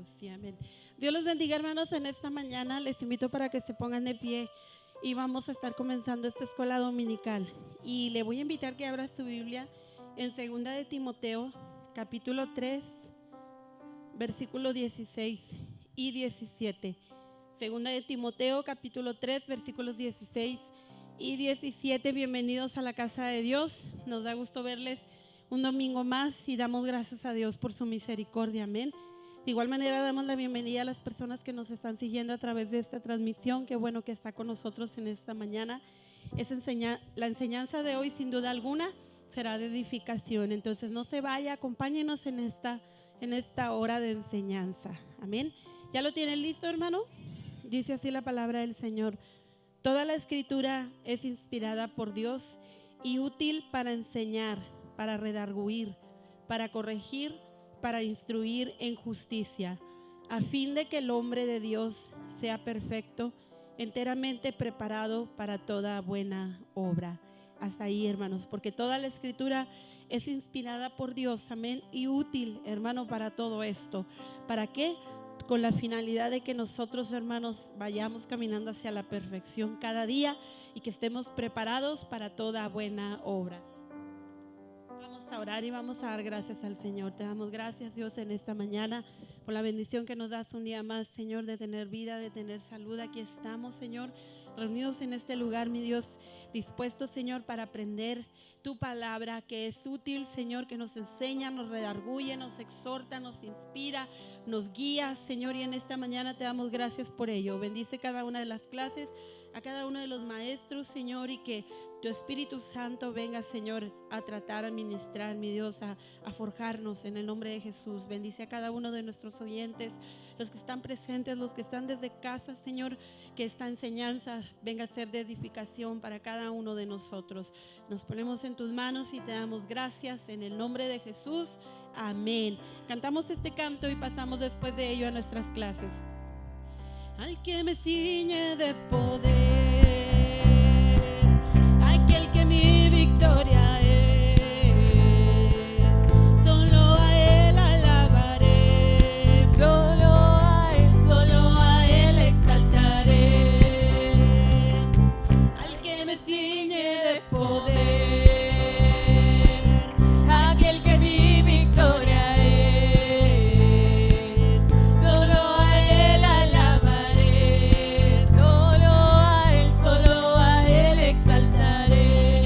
Dios, sí, amén. Dios los bendiga, hermanos, en esta mañana. Les invito para que se pongan de pie y vamos a estar comenzando esta escuela dominical. Y le voy a invitar que abra su Biblia en 2 de Timoteo, capítulo 3, versículos 16 y 17. 2 de Timoteo, capítulo 3, versículos 16 y 17. Bienvenidos a la casa de Dios. Nos da gusto verles un domingo más y damos gracias a Dios por su misericordia, amén. De igual manera damos la bienvenida a las personas que nos están siguiendo a través de esta transmisión. Qué bueno que está con nosotros en esta mañana. La enseñanza de hoy, sin duda alguna, será de edificación. Entonces no se vaya, acompáñenos en esta hora de enseñanza, amén. ¿Ya lo tienen listo, hermano? Dice así la palabra del Señor: toda la escritura es inspirada por Dios y útil para enseñar, para redarguir, para corregir, para instruir en justicia, a fin de que el hombre de Dios sea perfecto, enteramente preparado para toda buena obra. Hasta ahí, hermanos, porque toda la escritura es inspirada por Dios, amén, y útil, hermano, para todo esto. ¿Para qué? Con la finalidad de que nosotros, hermanos, vayamos caminando hacia la perfección cada día y que estemos preparados para toda buena obra. Vamos a orar y vamos a dar gracias al Señor. Te damos gracias, Dios, en esta mañana por la bendición que nos das un día más, Señor, de tener vida, de tener salud. Aquí estamos, Señor, reunidos en este lugar, mi Dios, dispuestos, Señor, para aprender tu palabra, que es útil, Señor, que nos enseña, nos redarguye, nos exhorta, nos inspira, nos guía, Señor, y en esta mañana te damos gracias por ello. Bendice cada una de las clases, a cada uno de los maestros, Señor, y que tu Espíritu Santo venga, Señor, a tratar, a ministrar, mi Dios, a forjarnos en el nombre de Jesús. Bendice a cada uno de nuestros oyentes, los que están presentes, los que están desde casa, Señor, que esta enseñanza venga a ser de edificación para cada uno de nosotros. Nos ponemos en tus manos y te damos gracias en el nombre de Jesús. Amén. Cantamos este canto y pasamos después de ello a nuestras clases. Al que me ciñe de poder, aquel que mi victoria es, solo a él alabaré, solo a él exaltaré. Al que me ciñe de poder, aquel que mi victoria es, solo a él alabaré, solo a él exaltaré.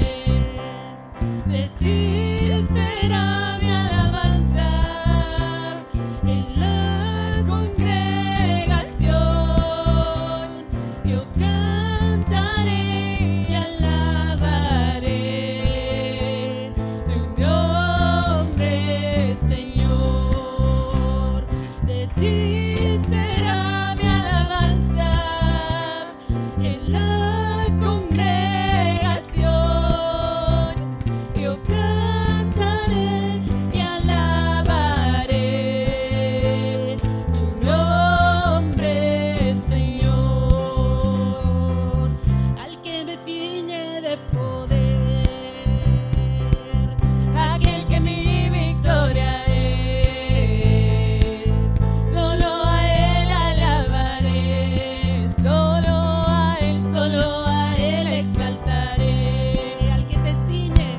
De ti será mi alabanza en la congregación. Yo cantaré y alabaré tu nombre, Señor. De ti será mi alabanza en la congregación. Yo cantaré y alabaré tu nombre, Señor. Al que me ciñe de poder, aquel que mi victoria es, solo a él alabaré, solo a él exaltaré. Al que te ciñe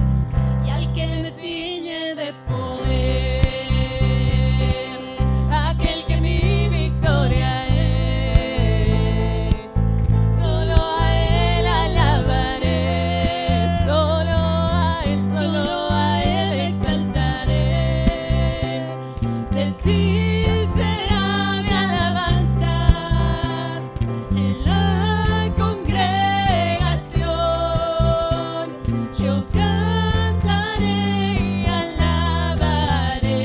y al que me ciñe de poder, aquel que mi victoria es, solo a él alabaré, solo a él exaltaré. De ti será mi alabanza en la congregación. Yo cantaré y alabaré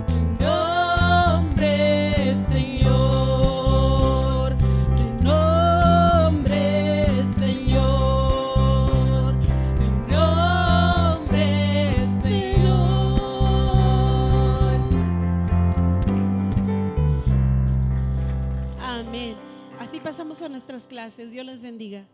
tu nombre, Señor, tu nombre, Señor, tu nombre, Señor. Amén. Así pasamos a nuestras clases. Dios les bendiga.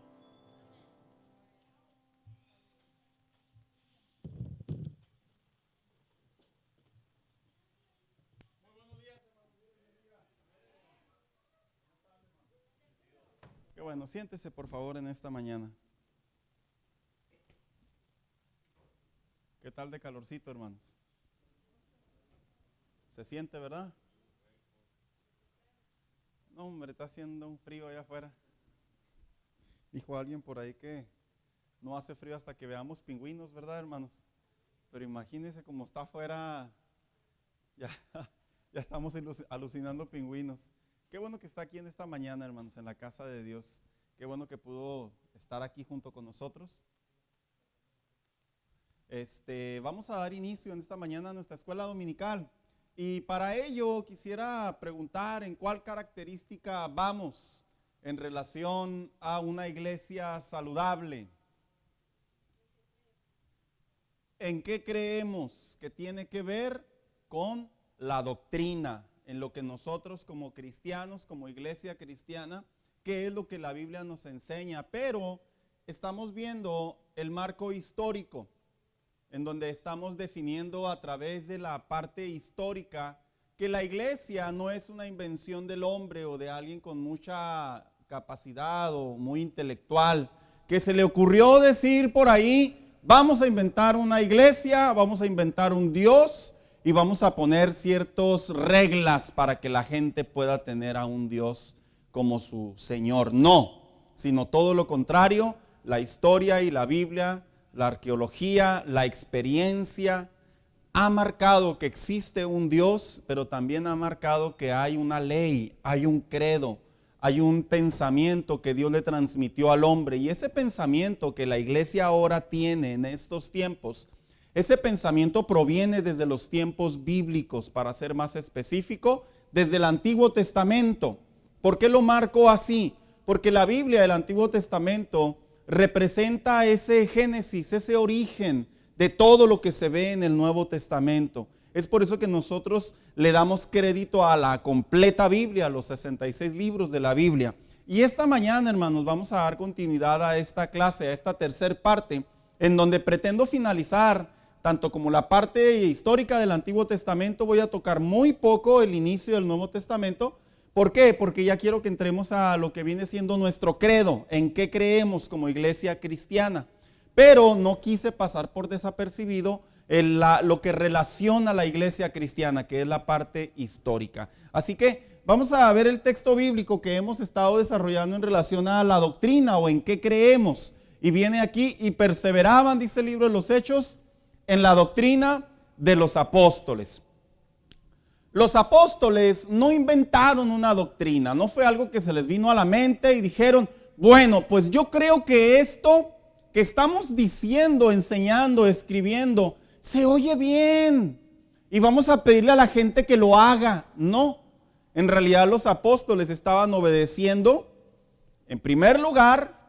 bueno, siéntese por favor en esta mañana. ¿Qué tal de calorcito, hermanos? ¿Se siente, verdad? No, hombre, está haciendo un frío allá afuera. Dijo alguien por ahí que no hace frío hasta que veamos pingüinos, ¿verdad, hermanos? Pero imagínense cómo está afuera, ya, ya estamos alucinando pingüinos. Qué bueno que está aquí en esta mañana, hermanos, en la casa de Dios. Qué bueno que pudo estar aquí junto con nosotros. Vamos a dar inicio en esta mañana a nuestra escuela dominical. Y para ello quisiera preguntar en cuál característica vamos en relación a una iglesia saludable. ¿En qué creemos que tiene que ver con la doctrina? En lo que nosotros como cristianos, como iglesia cristiana, qué es lo que la Biblia nos enseña. Pero estamos viendo el marco histórico, en donde estamos definiendo a través de la parte histórica que la iglesia no es una invención del hombre o de alguien con mucha capacidad o muy intelectual, que se le ocurrió decir por ahí, vamos a inventar una iglesia, vamos a inventar un Dios y vamos a poner ciertas reglas para que la gente pueda tener a un Dios como su Señor. No, sino todo lo contrario, la historia y la Biblia, la arqueología, la experiencia ha marcado que existe un Dios, pero también ha marcado que hay una ley, hay un credo, hay un pensamiento que Dios le transmitió al hombre. Y ese pensamiento que la iglesia ahora tiene en estos tiempos, ese pensamiento proviene desde los tiempos bíblicos, para ser más específico, desde el Antiguo Testamento. ¿Por qué lo marco así? Porque la Biblia, el Antiguo Testamento, representa ese génesis, ese origen de todo lo que se ve en el Nuevo Testamento. Es por eso que nosotros le damos crédito a la completa Biblia, a los 66 libros de la Biblia. Y esta mañana, hermanos, vamos a dar continuidad a esta clase, a esta tercera parte, en donde pretendo finalizar tanto como la parte histórica del Antiguo Testamento. Voy a tocar muy poco el inicio del Nuevo Testamento. ¿Por qué? Porque ya quiero que entremos a lo que viene siendo nuestro credo, en qué creemos como iglesia cristiana. Pero no quise pasar por desapercibido lo que relaciona a la iglesia cristiana, que es la parte histórica. Así que vamos a ver el texto bíblico que hemos estado desarrollando en relación a la doctrina o en qué creemos. Y viene aquí, y perseveraban, dice el libro de los Hechos, en la doctrina de los apóstoles. Los apóstoles no inventaron una doctrina, no fue algo que se les vino a la mente y dijeron, bueno, pues yo creo que esto que estamos diciendo, enseñando, escribiendo, se oye bien y vamos a pedirle a la gente que lo haga. No, en realidad los apóstoles estaban obedeciendo, en primer lugar,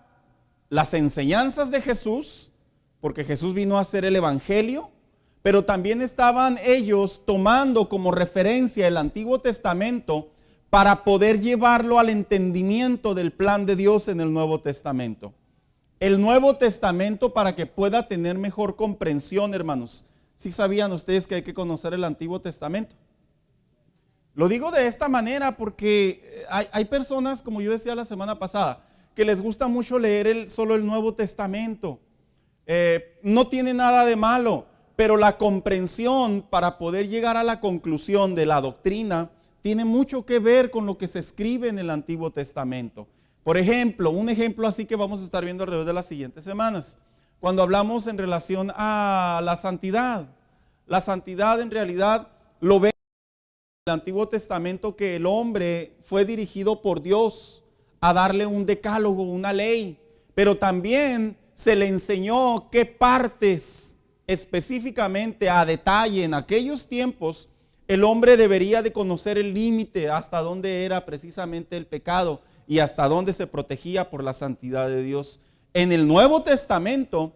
las enseñanzas de Jesús, porque Jesús vino a hacer el evangelio, pero también estaban ellos tomando como referencia el Antiguo Testamento para poder llevarlo al entendimiento del plan de Dios en el Nuevo Testamento. El Nuevo Testamento para que pueda tener mejor comprensión, hermanos. ¿Sí sabían ustedes que hay que conocer el Antiguo Testamento? Lo digo de esta manera porque hay personas, como yo decía la semana pasada, que les gusta mucho leer solo el Nuevo Testamento. No tiene nada de malo, pero la comprensión para poder llegar a la conclusión de la doctrina tiene mucho que ver con lo que se escribe en el Antiguo Testamento. Por ejemplo, un ejemplo así que vamos a estar viendo alrededor de las siguientes semanas. Cuando hablamos en relación a la santidad en realidad lo ve en el Antiguo Testamento, que el hombre fue dirigido por Dios a darle un decálogo, una ley, pero también se le enseñó qué partes específicamente a detalle en aquellos tiempos el hombre debería de conocer el límite, hasta dónde era precisamente el pecado y hasta dónde se protegía por la santidad de Dios. En el Nuevo Testamento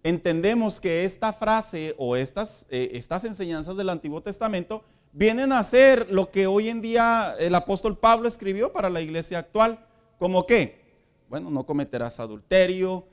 entendemos que esta frase o estas enseñanzas del Antiguo Testamento vienen a ser lo que hoy en día el apóstol Pablo escribió para la iglesia actual. ¿Cómo qué? Bueno, no cometerás adulterio,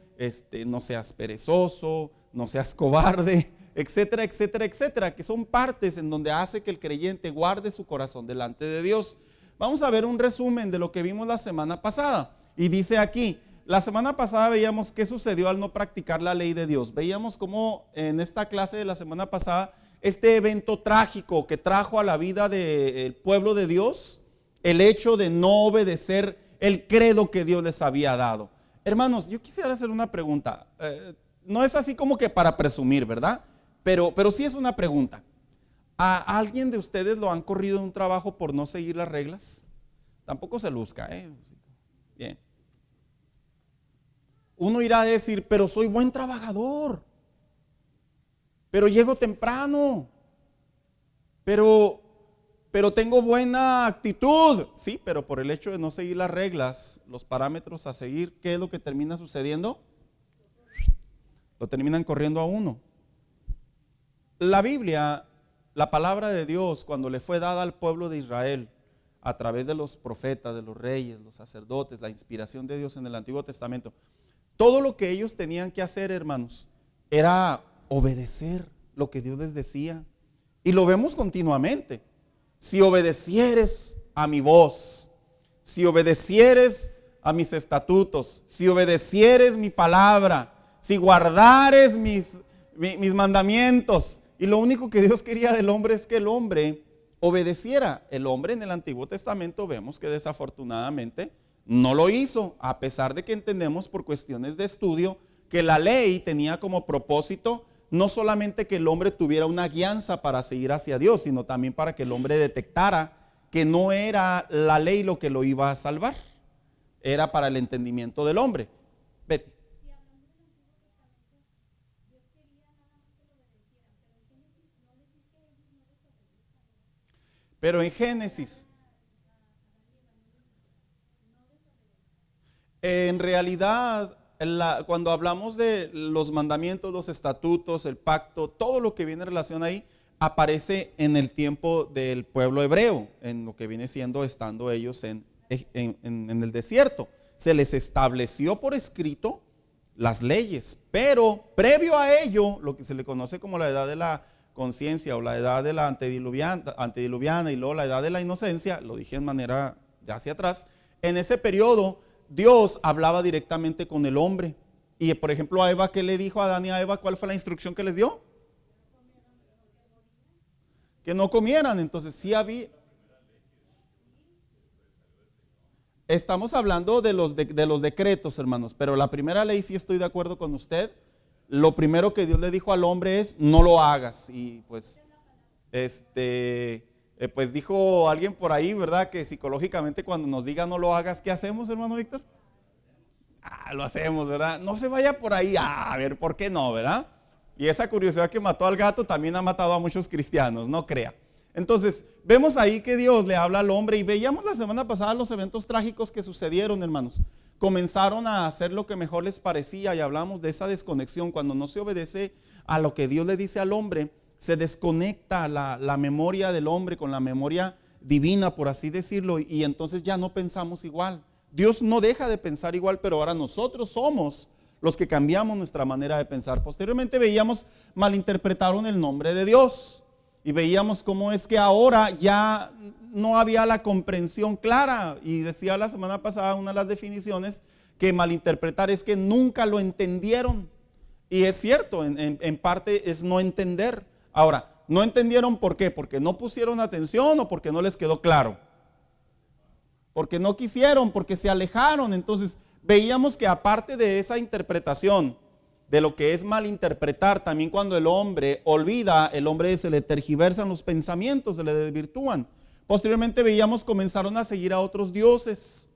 no seas perezoso, no seas cobarde, etcétera, etcétera, etcétera, que son partes en donde hace que el creyente guarde su corazón delante de Dios. Vamos a ver un resumen de lo que vimos la semana pasada. Y dice aquí, la semana pasada veíamos qué sucedió al no practicar la ley de Dios. Veíamos cómo en esta clase de la semana pasada, este evento trágico que trajo a la vida del pueblo de Dios, el hecho de no obedecer el credo que Dios les había dado. Hermanos, yo quisiera hacer una pregunta. No es así como que para presumir, ¿verdad? Pero sí es una pregunta. ¿A alguien de ustedes lo han corrido en un trabajo por no seguir las reglas? Tampoco se luzca, ¿eh? Bien. Uno irá a decir, pero soy buen trabajador, pero llego temprano, pero tengo buena actitud. Sí, pero por el hecho de no seguir las reglas, los parámetros a seguir, ¿qué es lo que termina sucediendo? Lo terminan corriendo a uno. La Biblia, la palabra de Dios, cuando le fue dada al pueblo de Israel, a través de los profetas, de los reyes, los sacerdotes, la inspiración de Dios en el Antiguo Testamento, todo lo que ellos tenían que hacer, hermanos, era obedecer lo que Dios les decía. Y lo vemos continuamente. Si obedecieres a mi voz, si obedecieres a mis estatutos, si obedecieres mi palabra, si guardares mis mandamientos. Y lo único que Dios quería del hombre es que el hombre obedeciera. El hombre en el Antiguo Testamento vemos que desafortunadamente no lo hizo, a pesar de que entendemos por cuestiones de estudio que la ley tenía como propósito no solamente que el hombre tuviera una guianza para seguir hacia Dios, sino también para que el hombre detectara que no era la ley lo que lo iba a salvar, era para el entendimiento del hombre. Betty. Pero en Génesis, en realidad, cuando hablamos de los mandamientos, los estatutos, el pacto, todo lo que viene en relación ahí, aparece en el tiempo del pueblo hebreo, en lo que viene siendo estando ellos en el desierto. Se les estableció por escrito las leyes, pero previo a ello, lo que se le conoce como la edad de la conciencia o la edad de la antediluviana y luego la edad de la inocencia, lo dije en manera de hacia atrás, en ese periodo Dios hablaba directamente con el hombre. Y por ejemplo a Eva, ¿qué le dijo a Adán y a Eva? ¿Cuál fue la instrucción que les dio? Que no comieran. Entonces sí había. Estamos hablando de los decretos, hermanos, pero la primera ley sí estoy de acuerdo con usted. Lo primero que Dios le dijo al hombre es no lo hagas. Y pues pues dijo alguien por ahí, ¿verdad? Que psicológicamente cuando nos diga no lo hagas, ¿qué hacemos, hermano Víctor? Lo hacemos, ¿verdad? No se vaya por ahí, a ver, ¿por qué no, verdad? Y esa curiosidad que mató al gato también ha matado a muchos cristianos, no crea. Entonces, vemos ahí que Dios le habla al hombre y veíamos la semana pasada los eventos trágicos que sucedieron, hermanos. Comenzaron a hacer lo que mejor les parecía y hablamos de esa desconexión. Cuando no se obedece a lo que Dios le dice al hombre, se desconecta la memoria del hombre con la memoria divina, por así decirlo, y entonces ya no pensamos igual. Dios no deja de pensar igual, pero ahora nosotros somos los que cambiamos nuestra manera de pensar. Posteriormente veíamos, malinterpretaron el nombre de Dios y veíamos cómo es que ahora ya no había la comprensión clara. Y decía la semana pasada una de las definiciones que malinterpretar es que nunca lo entendieron. Y es cierto, en parte es no entender. Ahora, no entendieron ¿por qué? Porque no pusieron atención o porque no les quedó claro. Porque no quisieron, porque se alejaron. Entonces veíamos que aparte de esa interpretación de lo que es malinterpretar, también cuando el hombre olvida, el hombre se le tergiversan los pensamientos, se le desvirtúan. Posteriormente veíamos comenzaron a seguir a otros dioses.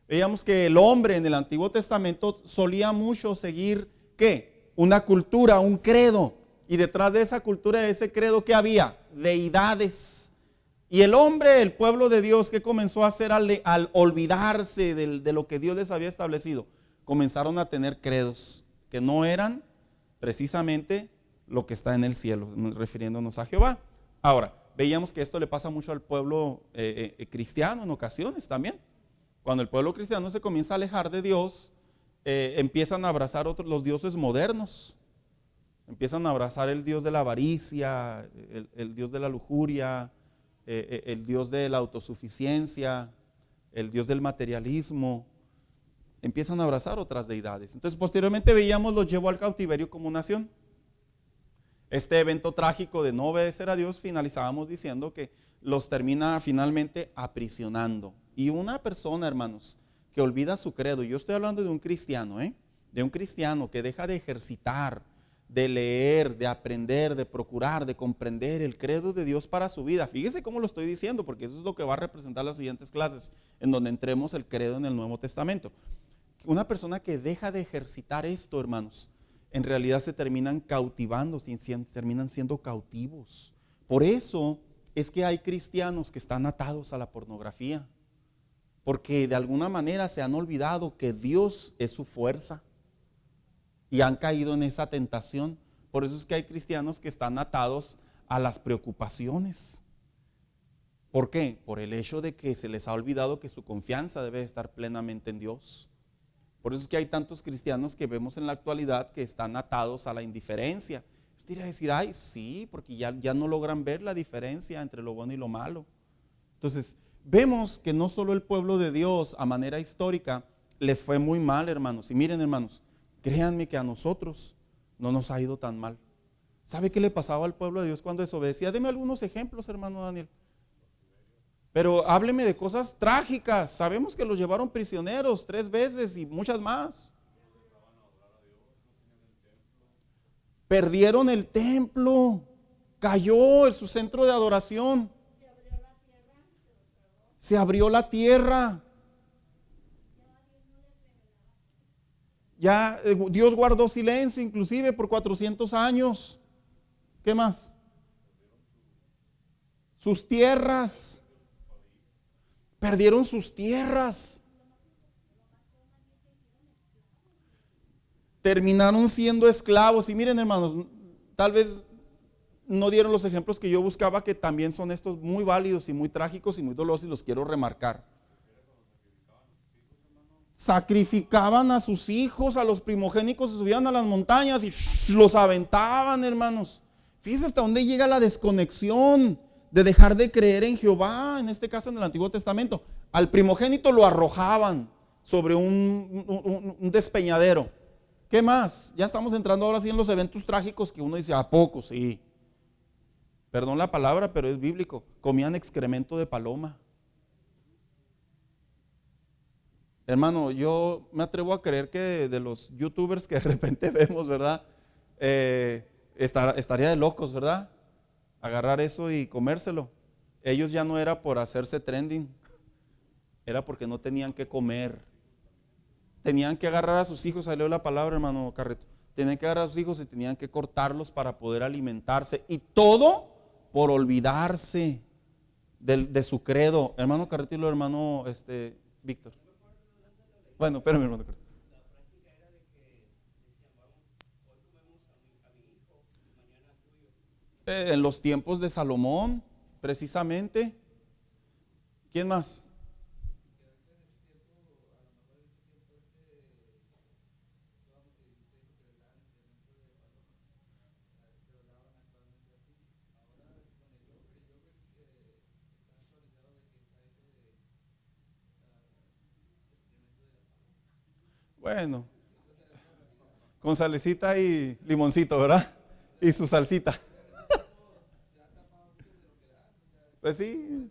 Veíamos que el hombre en el Antiguo Testamento solía mucho seguir ¿qué? Una cultura, un credo. Y detrás de esa cultura, de ese credo, ¿qué había? Deidades. Y el hombre, el pueblo de Dios, ¿qué comenzó a hacer al olvidarse de lo que Dios les había establecido? Comenzaron a tener credos que no eran precisamente lo que está en el cielo, refiriéndonos a Jehová. Ahora, veíamos que esto le pasa mucho al pueblo cristiano en ocasiones también. Cuando el pueblo cristiano se comienza a alejar de Dios, empiezan a abrazar los dioses modernos. Empiezan a abrazar el Dios de la avaricia, el Dios de la lujuria, el Dios de la autosuficiencia, el Dios del materialismo. empiezan a abrazar otras deidades. Entonces posteriormente veíamos, los llevó al cautiverio como nación. Este evento trágico de no obedecer a Dios, finalizábamos diciendo que los termina finalmente aprisionando. Y una persona, hermanos, que olvida su credo, yo estoy hablando de un cristiano, de un cristiano que deja de ejercitar, de leer, de aprender, de procurar, de comprender el credo de Dios para su vida. Fíjese cómo lo estoy diciendo, porque eso es lo que va a representar las siguientes clases, en donde entremos el credo en el Nuevo Testamento. Una persona que deja de ejercitar esto, hermanos, en realidad se terminan cautivando, terminan siendo cautivos. Por eso es que hay cristianos que están atados a la pornografía, porque de alguna manera se han olvidado que Dios es su fuerza y han caído en esa tentación. Por eso es que hay cristianos que están atados a las preocupaciones. ¿Por qué? Por el hecho de que se les ha olvidado que su confianza debe estar plenamente en Dios. Por eso es que hay tantos cristianos que vemos en la actualidad que están atados a la indiferencia. Usted iría a decir, ay, sí, porque ya no logran ver la diferencia entre lo bueno y lo malo. Entonces, vemos que no solo el pueblo de Dios a manera histórica les fue muy mal, hermanos. Y miren, hermanos, créanme que a nosotros no nos ha ido tan mal. ¿Sabe qué le pasaba al pueblo de Dios cuando desobedecía? Deme algunos ejemplos, hermano Daniel. Pero hábleme de cosas trágicas. Sabemos que los llevaron prisioneros 3 veces y muchas más. Perdieron el templo. Cayó su centro de adoración. Se abrió la tierra. Ya Dios guardó silencio inclusive por 400 años. ¿Qué más? Sus tierras. Perdieron sus tierras. Terminaron siendo esclavos. Y miren, hermanos, tal vez no dieron los ejemplos que yo buscaba, que también son estos muy válidos y muy trágicos y muy dolorosos, y los quiero remarcar. Sacrificaban a sus hijos, a los primogénitos, se subían a las montañas y los aventaban, hermanos. Fíjense hasta dónde llega la desconexión de dejar de creer en Jehová, en este caso en el Antiguo Testamento. Al primogénito lo arrojaban sobre un despeñadero. ¿Qué más? Ya estamos entrando ahora sí en los eventos trágicos que uno dice, ¿a poco? Sí. Perdón la palabra, pero es bíblico. Comían excremento de paloma. Hermano, yo me atrevo a creer que de los youtubers que de repente vemos, ¿verdad? Estaría de locos, ¿verdad? Agarrar eso y comérselo. Ellos ya no era por hacerse trending, era porque no tenían que comer. Tenían que agarrar a sus hijos, ahí leo la palabra, hermano Carreto. Tenían que agarrar a sus hijos y tenían que cortarlos para poder alimentarse. Y todo por olvidarse de su credo. Hermano Carreto y lo hermano Víctor. Bueno, espérame, hermano Carreto. En los tiempos de Salomón, precisamente. ¿Quién más? Bueno, con salecita y limoncito, ¿verdad? Y su salsita. Pues sí.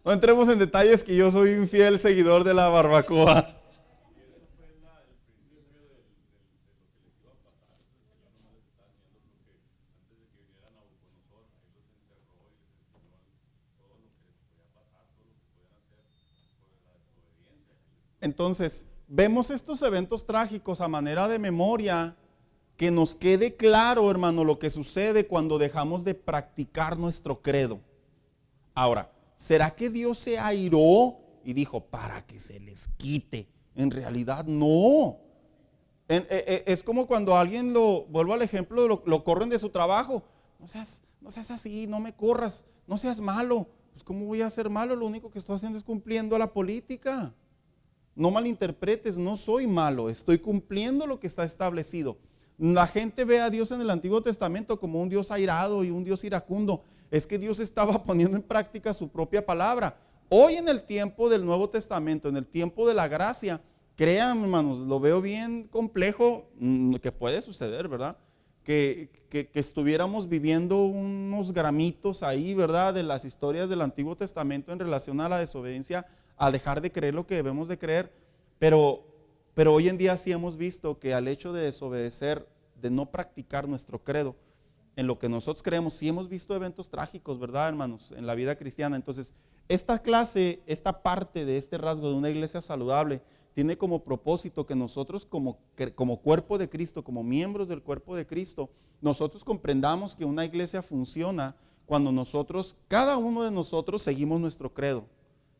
No entremos en detalles, que yo soy un fiel seguidor de la barbacoa. Entonces, vemos estos eventos trágicos a manera de memoria, que nos quede claro, hermano, lo que sucede cuando dejamos de practicar nuestro credo. Ahora, ¿será que Dios se airó y dijo, para que se les quite? En realidad no. Es como cuando a alguien vuelvo al ejemplo, lo corren de su trabajo. No seas así, no me corras, no seas malo. Pues ¿cómo voy a ser malo? Lo único que estoy haciendo es cumpliendo la política. No malinterpretes, no soy malo, estoy cumpliendo lo que está establecido. La gente ve a Dios en el Antiguo Testamento como un Dios airado y un Dios iracundo, es que Dios estaba poniendo en práctica su propia palabra. Hoy en el tiempo del Nuevo Testamento, en el tiempo de la gracia, créanme, hermanos, lo veo bien complejo, que puede suceder, ¿verdad? Que estuviéramos viviendo unos gramitos ahí, ¿verdad? De las historias del Antiguo Testamento en relación a la desobediencia, a dejar de creer lo que debemos de creer, pero hoy en día sí hemos visto que al hecho de desobedecer, de no practicar nuestro credo, en lo que nosotros creemos, sí hemos visto eventos trágicos, ¿verdad, hermanos? En la vida cristiana. Entonces, esta clase, esta parte de este rasgo de una iglesia saludable, tiene como propósito que nosotros como cuerpo de Cristo, como miembros del cuerpo de Cristo, nosotros comprendamos que una iglesia funciona cuando nosotros, cada uno de nosotros, seguimos nuestro credo.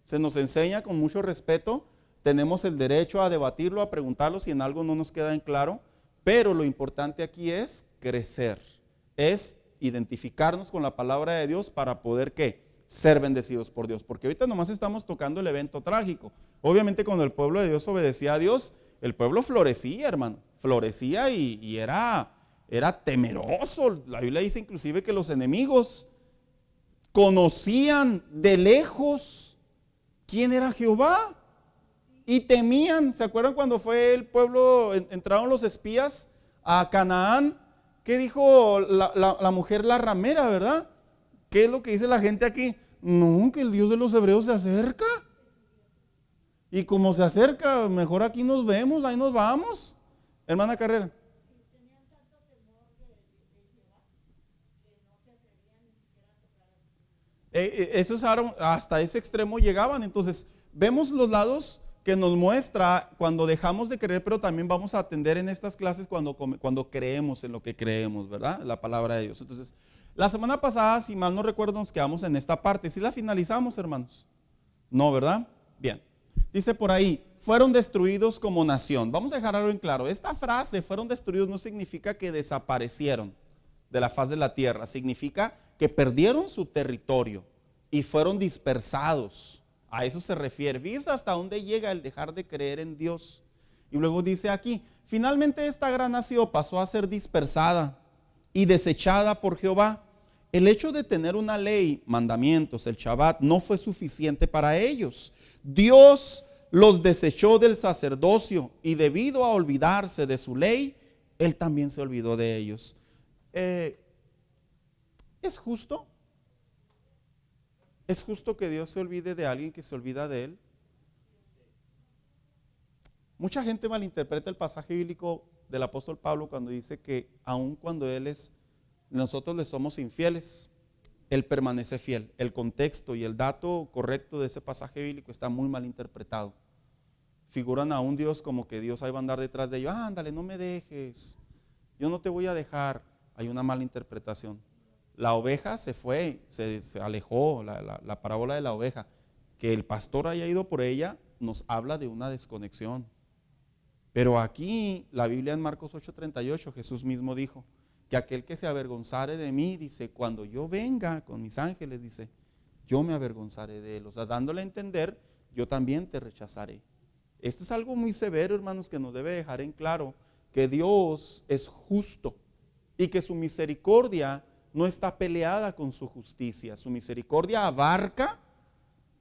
Se nos enseña con mucho respeto, tenemos el derecho a debatirlo, a preguntarlo si en algo no nos queda en claro, pero lo importante aquí es crecer, es identificarnos con la palabra de Dios para poder, ¿qué? Ser bendecidos por Dios, porque ahorita nomás estamos tocando el evento trágico. Obviamente cuando el pueblo de Dios obedecía a Dios, el pueblo florecía, hermano, florecía y era temeroso. La Biblia dice inclusive que los enemigos conocían de lejos quién era Jehová y temían. ¿Se acuerdan cuando fue el pueblo, entraron los espías a Canaán? ¿Qué dijo la mujer, la ramera, verdad? ¿Qué es lo que dice la gente aquí? No, que el Dios de los hebreos se acerca. Y como se acerca, mejor aquí nos vemos, ahí nos vamos. Hermana Carrera. Esos hasta ese extremo llegaban. Entonces, vemos los lados que nos muestra cuando dejamos de creer, pero también vamos a atender en estas clases cuando creemos en lo que creemos, ¿verdad? La palabra de Dios. Entonces, la semana pasada, si mal no recuerdo, nos quedamos en esta parte. ¿Sí la finalizamos, hermanos? No, ¿verdad? Bien. Dice por ahí, fueron destruidos como nación. Vamos a dejar algo en claro. Esta frase, fueron destruidos, no significa que desaparecieron de la faz de la tierra. Significa que perdieron su territorio y fueron dispersados. A eso se refiere. ¿Viste hasta dónde llega el dejar de creer en Dios? Y luego dice aquí, finalmente esta gran nación pasó a ser dispersada y desechada por Jehová. El hecho de tener una ley, mandamientos, el Shabbat, no fue suficiente para ellos. Dios los desechó del sacerdocio y debido a olvidarse de su ley, Él también se olvidó de ellos. ¿Es justo? ¿Es justo que Dios se olvide de alguien que se olvida de Él? Mucha gente malinterpreta el pasaje bíblico del apóstol Pablo cuando dice que aun cuando nosotros le somos infieles, Él permanece fiel. El contexto y el dato correcto de ese pasaje bíblico está muy mal interpretado. Figuran a un Dios como que Dios ahí va a andar detrás de ellos. Ándale, no me dejes, yo no te voy a dejar. Hay una mala interpretación. La oveja se fue, se alejó, la parábola de la oveja. Que el pastor haya ido por ella nos habla de una desconexión. Pero aquí la Biblia en Marcos 8:38, Jesús mismo dijo que aquel que se avergonzare de mí, dice, cuando yo venga con mis ángeles, dice, yo me avergonzaré de él. O sea, dándole a entender, yo también te rechazaré. Esto es algo muy severo, hermanos, que nos debe dejar en claro que Dios es justo y que su misericordia no está peleada con su justicia. Su misericordia abarca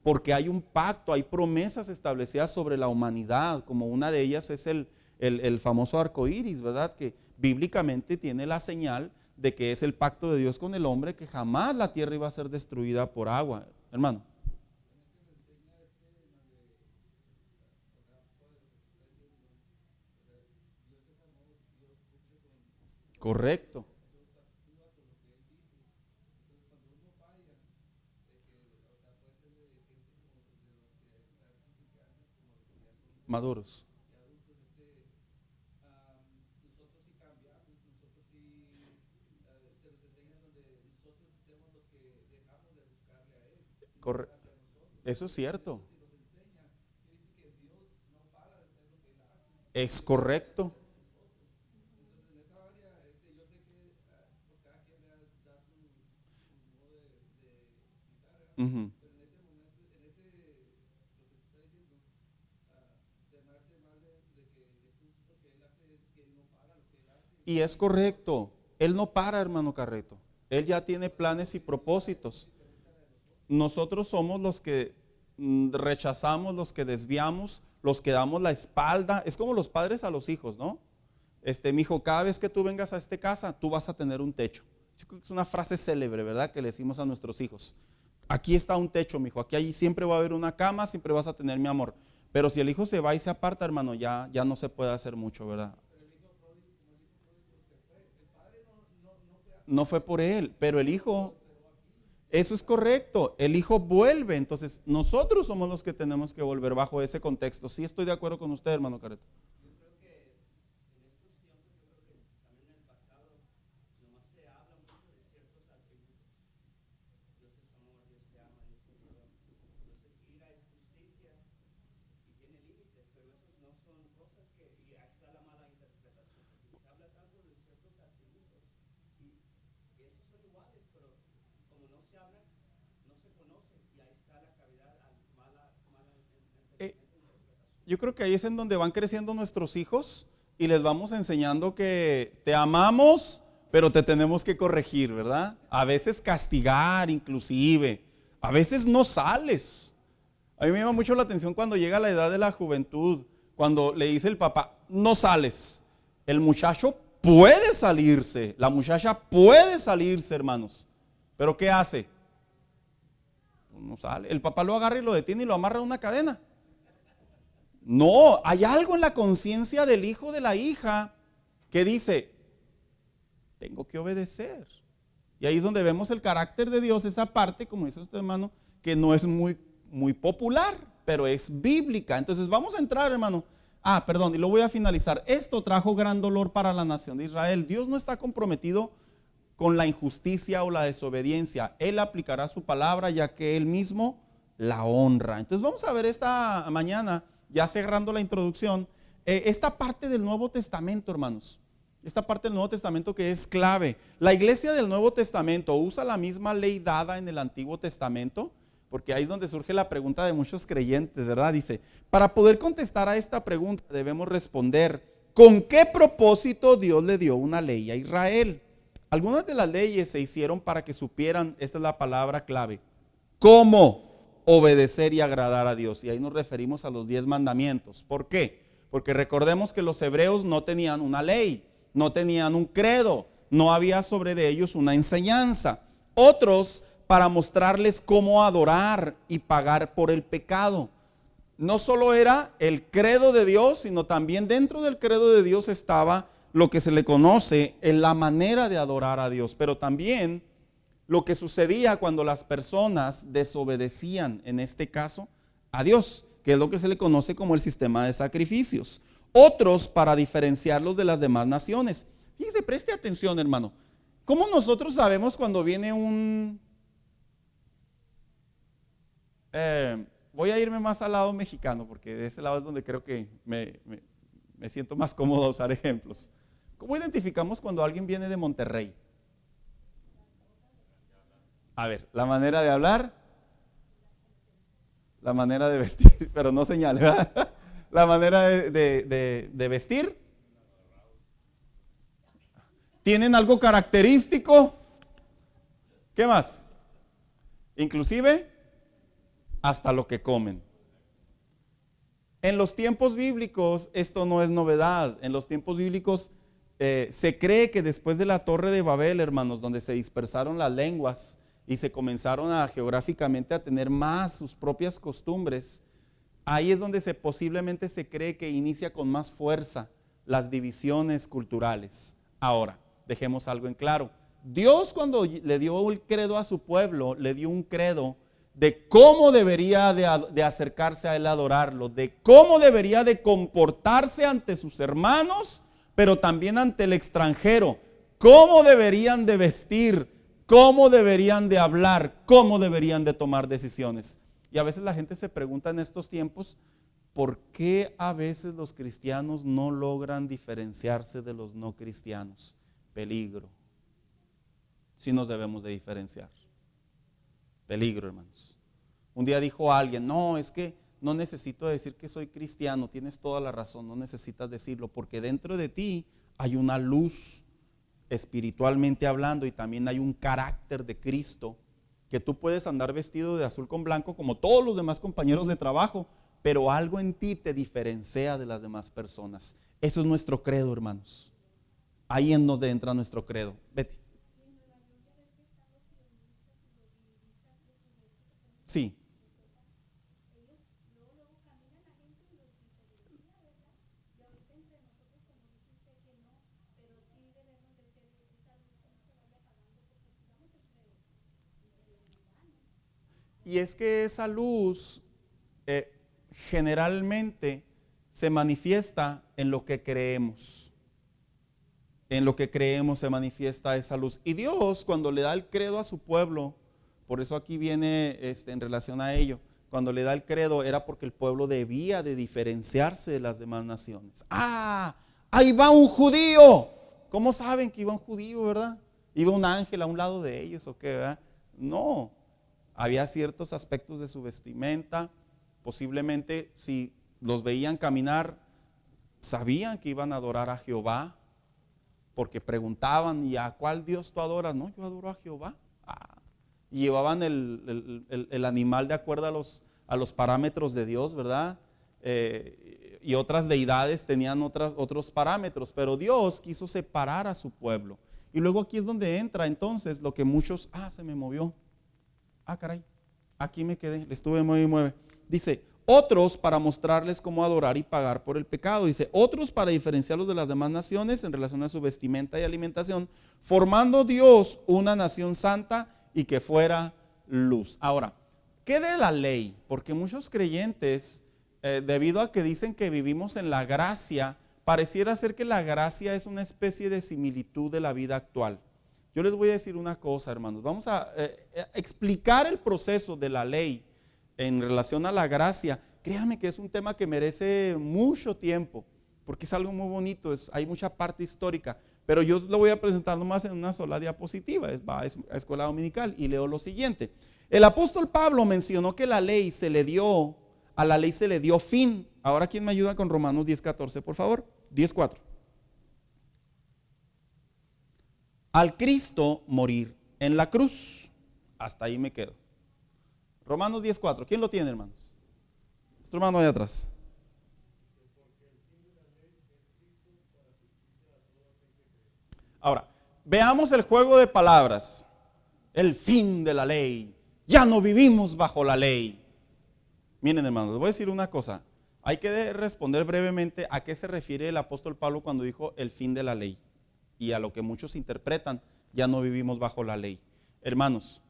porque hay un pacto, hay promesas establecidas sobre la humanidad, como una de ellas es el famoso arco iris, ¿verdad? Que bíblicamente tiene la señal de que es el pacto de Dios con el hombre, que jamás la tierra iba a ser destruida por agua, hermano. Correcto. Maduros. Eso es cierto. Es correcto. Uh-huh. Y es correcto. Él no para, hermano Carreto. Él ya tiene planes y propósitos. Nosotros somos los que rechazamos, los que desviamos, los que damos la espalda. Es como los padres a los hijos, ¿no? Mi hijo, cada vez que tú vengas a esta casa, tú vas a tener un techo. Es una frase célebre, ¿verdad? Que le decimos a nuestros hijos. Aquí está un techo, mijo. Aquí allí siempre va a haber una cama, siempre vas a tener mi amor. Pero si el hijo se va y se aparta, hermano, ya no se puede hacer mucho, ¿verdad? No fue por él, pero el hijo, eso es correcto, el hijo vuelve. Entonces nosotros somos los que tenemos que volver bajo ese contexto. Sí, estoy de acuerdo con usted, hermano Careto. Yo creo que ahí es en donde van creciendo nuestros hijos y les vamos enseñando que te amamos, pero te tenemos que corregir, ¿verdad? A veces castigar inclusive, a veces no sales. A mí me llama mucho la atención cuando llega la edad de la juventud, cuando le dice el papá, no sales. El muchacho puede salirse, la muchacha puede salirse, hermanos, pero ¿qué hace? No sale. El papá lo agarra y lo detiene y lo amarra a una cadena. No, hay algo en la conciencia del hijo, de la hija, que dice, tengo que obedecer. Y ahí es donde vemos el carácter de Dios, esa parte, como dice usted, hermano, que no es muy popular, pero es bíblica. Entonces vamos a entrar, hermano. Perdón, y lo voy a finalizar. Esto trajo gran dolor para la nación de Israel. Dios no está comprometido con la injusticia o la desobediencia. Él aplicará su palabra, ya que Él mismo la honra. Entonces vamos a ver esta mañana, ya cerrando la introducción, esta parte del Nuevo Testamento, hermanos. Esta parte del Nuevo Testamento que es clave. La iglesia del Nuevo Testamento usa la misma ley dada en el Antiguo Testamento, porque ahí es donde surge la pregunta de muchos creyentes, ¿verdad? Dice, para poder contestar a esta pregunta debemos responder, ¿con qué propósito Dios le dio una ley a Israel? Algunas de las leyes se hicieron para que supieran, esta es la palabra clave, cómo obedecer y agradar a Dios. Y ahí nos referimos a los 10 mandamientos. ¿Por qué? Porque recordemos que los hebreos no tenían una ley, no tenían un credo, no había sobre de ellos una enseñanza. Otros para mostrarles cómo adorar y pagar por el pecado. No solo era el credo de Dios, sino también dentro del credo de Dios estaba lo que se le conoce en la manera de adorar a Dios, pero también lo que sucedía cuando las personas desobedecían, en este caso, a Dios, que es lo que se le conoce como el sistema de sacrificios. Otros para diferenciarlos de las demás naciones. Fíjese, preste atención, hermano. ¿Cómo nosotros sabemos cuando viene voy a irme más al lado mexicano, porque de ese lado es donde creo que me siento más cómodo a usar ejemplos. ¿Cómo identificamos cuando alguien viene de Monterrey? A ver, la manera de hablar, la manera de vestir, pero no señale, ¿verdad? La manera de vestir. ¿Tienen algo característico? ¿Qué más? Inclusive hasta lo que comen. En los tiempos bíblicos esto no es novedad. En los tiempos bíblicos se cree que después de la Torre de Babel, hermanos, donde se dispersaron las lenguas y se comenzaron geográficamente a tener más sus propias costumbres, ahí es donde posiblemente se cree que inicia con más fuerza las divisiones culturales. Ahora, dejemos algo en claro. Dios, cuando le dio el credo a su pueblo, le dio un credo de cómo debería de acercarse a Él a adorarlo, de cómo debería de comportarse ante sus hermanos, pero también ante el extranjero, cómo deberían de vestir, cómo deberían de hablar, cómo deberían de tomar decisiones. Y a veces la gente se pregunta en estos tiempos, ¿por qué a veces los cristianos no logran diferenciarse de los no cristianos? Peligro. Sí nos debemos de diferenciar. Peligro, hermanos. Un día dijo alguien, no, es que no necesito decir que soy cristiano. Tienes toda la razón, no necesitas decirlo, porque dentro de ti hay una luz. espiritualmente hablando, y también hay un carácter de Cristo, que tú puedes andar vestido de azul con blanco como todos los demás compañeros de trabajo, pero algo en ti te diferencia de las demás personas. Eso es nuestro credo, hermanos. Ahí es donde entra nuestro credo. Vete. Sí. Y es que esa luz generalmente se manifiesta en lo que creemos. En lo que creemos se manifiesta esa luz. Y Dios, cuando le da el credo a su pueblo, por eso aquí viene en relación a ello, cuando le da el credo era porque el pueblo debía de diferenciarse de las demás naciones. ¡Ah! Ahí va un judío. ¿Cómo saben que iba un judío, verdad? ¿Iba un ángel a un lado de ellos o qué, verdad? No. Había ciertos aspectos de su vestimenta. Posiblemente si los veían caminar, sabían que iban a adorar a Jehová, porque preguntaban, ¿y a cuál Dios tú adoras? No, yo adoro a Jehová. Y llevaban el animal de acuerdo a los parámetros de Dios, ¿verdad? Y otras deidades tenían otros parámetros, pero Dios quiso separar a su pueblo. Y luego aquí es donde entra entonces lo que muchos, se me movió. Caray, aquí me quedé, le estuve mueve. Dice, otros para mostrarles cómo adorar y pagar por el pecado. Dice, otros para diferenciarlos de las demás naciones en relación a su vestimenta y alimentación, formando Dios una nación santa y que fuera luz. Ahora, ¿qué de la ley? Porque muchos creyentes, debido a que dicen que vivimos en la gracia, pareciera ser que la gracia es una especie de similitud de la vida actual. Yo les voy a decir una cosa, hermanos. Vamos a explicar el proceso de la ley en relación a la gracia. Créanme que es un tema que merece mucho tiempo, porque es algo muy bonito, hay mucha parte histórica, pero yo lo voy a presentar nomás en una sola diapositiva, va a escuela dominical, y leo lo siguiente. El apóstol Pablo mencionó que a la ley se le dio fin. Ahora, ¿quién me ayuda con Romanos 10:14, por favor? 10:4. Al Cristo morir en la cruz. Hasta ahí me quedo. Romanos 10:4. ¿Quién lo tiene, hermanos? Nuestro hermano allá atrás. Ahora, veamos el juego de palabras. El fin de la ley. Ya no vivimos bajo la ley. Miren, hermanos, les voy a decir una cosa. Hay que responder brevemente a qué se refiere el apóstol Pablo cuando dijo el fin de la ley. Y a lo que muchos interpretan, ya no vivimos bajo la ley. Hermanos,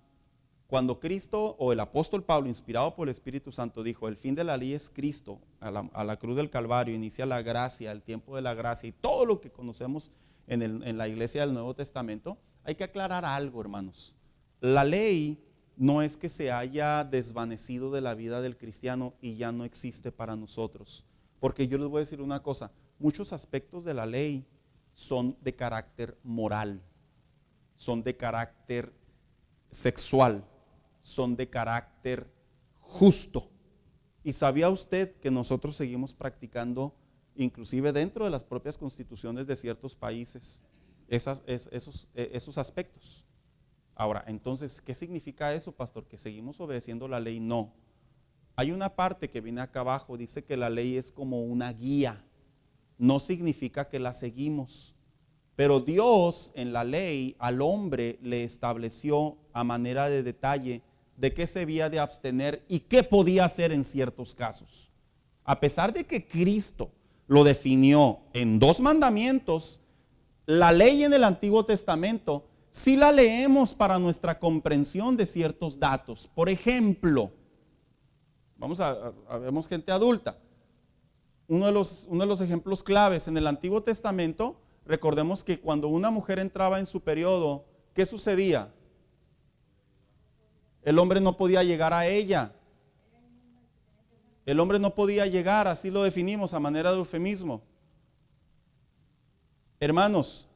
cuando Cristo o el apóstol Pablo, inspirado por el Espíritu Santo, dijo el fin de la ley es Cristo, a la cruz del Calvario, inicia la gracia, el tiempo de la gracia y todo lo que conocemos en la iglesia del Nuevo Testamento, hay que aclarar algo, hermanos. La ley no es que se haya desvanecido de la vida del cristiano y ya no existe para nosotros. Porque yo les voy a decir una cosa, muchos aspectos de la ley son de carácter moral, son de carácter sexual, son de carácter justo. ¿Y sabía usted que nosotros seguimos practicando, inclusive dentro de las propias constituciones de ciertos países, esos aspectos? Ahora, entonces, ¿qué significa eso, pastor? ¿Que seguimos obedeciendo la ley? No. Hay una parte que viene acá abajo, dice que la ley es como una guía. No significa que la seguimos, pero Dios en la ley al hombre le estableció a manera de detalle de qué se había de abstener y qué podía hacer en ciertos casos. A pesar de que Cristo lo definió en 2 mandamientos, la ley en el Antiguo Testamento sí la leemos para nuestra comprensión de ciertos datos. Por ejemplo, vemos gente adulta. Uno de los ejemplos claves en el Antiguo Testamento, recordemos que cuando una mujer entraba en su periodo, ¿qué sucedía? El hombre no podía llegar a ella. El hombre no podía llegar, así lo definimos a manera de eufemismo. Hermanos,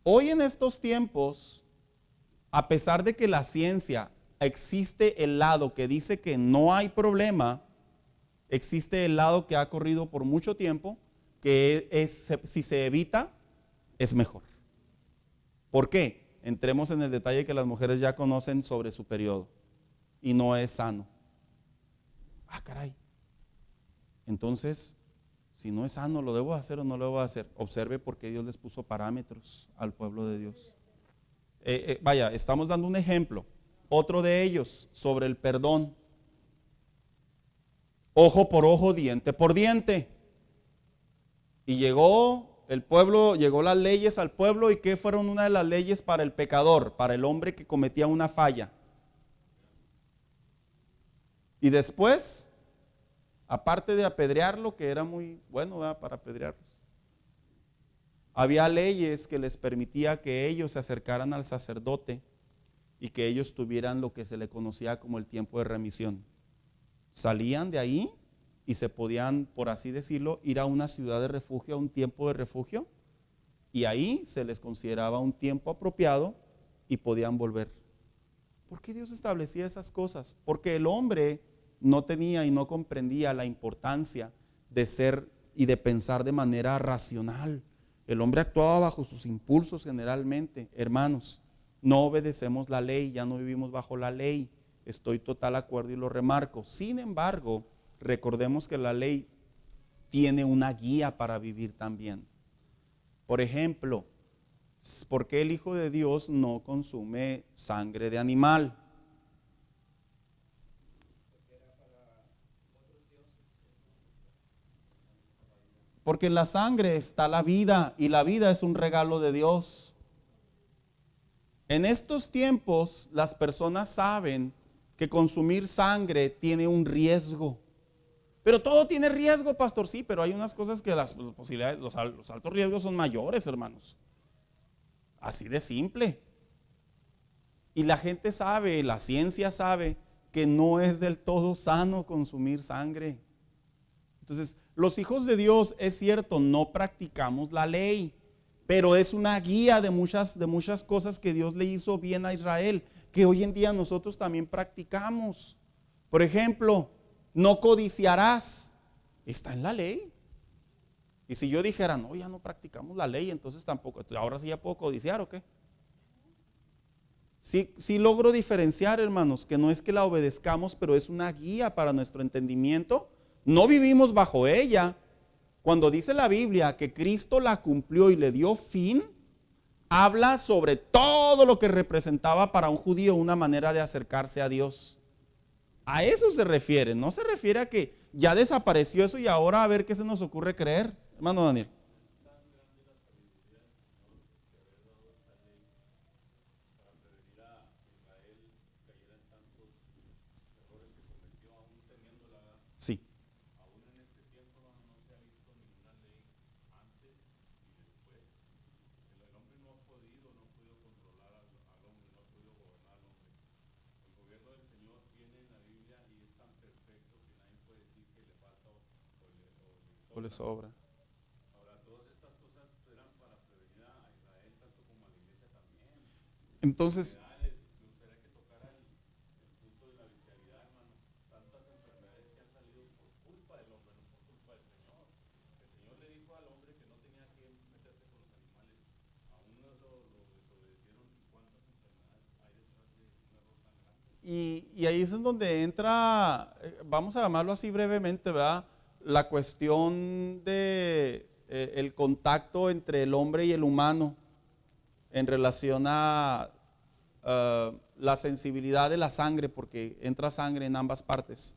hoy en estos tiempos, a pesar de que la ciencia existe el lado que dice que no hay problema, existe el lado que ha corrido por mucho tiempo, que es si se evita, es mejor. ¿Por qué? Entremos en el detalle que las mujeres ya conocen sobre su periodo y no es sano. Ah, caray. Entonces, si no es sano, ¿lo debo hacer o no lo debo hacer? Observe por qué Dios les puso parámetros al pueblo de Dios. Vaya, estamos dando un ejemplo. Otro de ellos, sobre el perdón. Ojo por ojo, diente por diente. Y llegó el pueblo, llegó las leyes al pueblo. ¿Y qué fueron una de las leyes para el pecador? Para el hombre que cometía una falla. Y después, aparte de apedrearlo, que era muy bueno, ¿verdad?, para apedrearlos, había leyes que les permitía que ellos se acercaran al sacerdote y que ellos tuvieran lo que se le conocía como el tiempo de remisión. Salían de ahí y se podían, por así decirlo, ir a una ciudad de refugio, a un tiempo de refugio, y ahí se les consideraba un tiempo apropiado y podían volver. ¿Por qué Dios establecía esas cosas? Porque el hombre no tenía y no comprendía la importancia de ser y de pensar de manera racional. El hombre actuaba bajo sus impulsos generalmente. Hermanos, no obedecemos la ley, ya no vivimos bajo la ley. Estoy total de acuerdo y lo remarco. Sin embargo, recordemos que la ley tiene una guía para vivir también. Por ejemplo, ¿por qué el Hijo de Dios no consume sangre de animal? Porque en la sangre está la vida y la vida es un regalo de Dios. En estos tiempos las personas saben que consumir sangre tiene un riesgo. Pero todo tiene riesgo, pastor, sí, pero hay unas cosas que las posibilidades, los altos riesgos son mayores, hermanos. Así de simple. Y la gente sabe, la ciencia sabe que no es del todo sano consumir sangre. Entonces, los hijos de Dios, es cierto, no practicamos la ley, pero es una guía de muchas cosas que Dios le hizo bien a Israel, que hoy en día nosotros también practicamos. Por ejemplo, no codiciarás, está en la ley. Y si yo dijera, no, ya no practicamos la ley, entonces tampoco, ahora sí ya puedo codiciar, ¿o qué? Sí logro diferenciar, hermanos, que no es que la obedezcamos, pero es una guía para nuestro entendimiento. No vivimos bajo ella. Cuando dice la Biblia que Cristo la cumplió y le dio fin, habla sobre todo lo que representaba para un judío una manera de acercarse a Dios. A eso se refiere, no se refiere a que ya desapareció eso y ahora a ver qué se nos ocurre creer, hermano Daniel. Sí. O le sobra. Entonces, y ahí es en donde entra, vamos a llamarlo así brevemente, ¿verdad?, la cuestión de el contacto entre el hombre y el humano en relación a la sensibilidad de la sangre, porque entra sangre en ambas partes,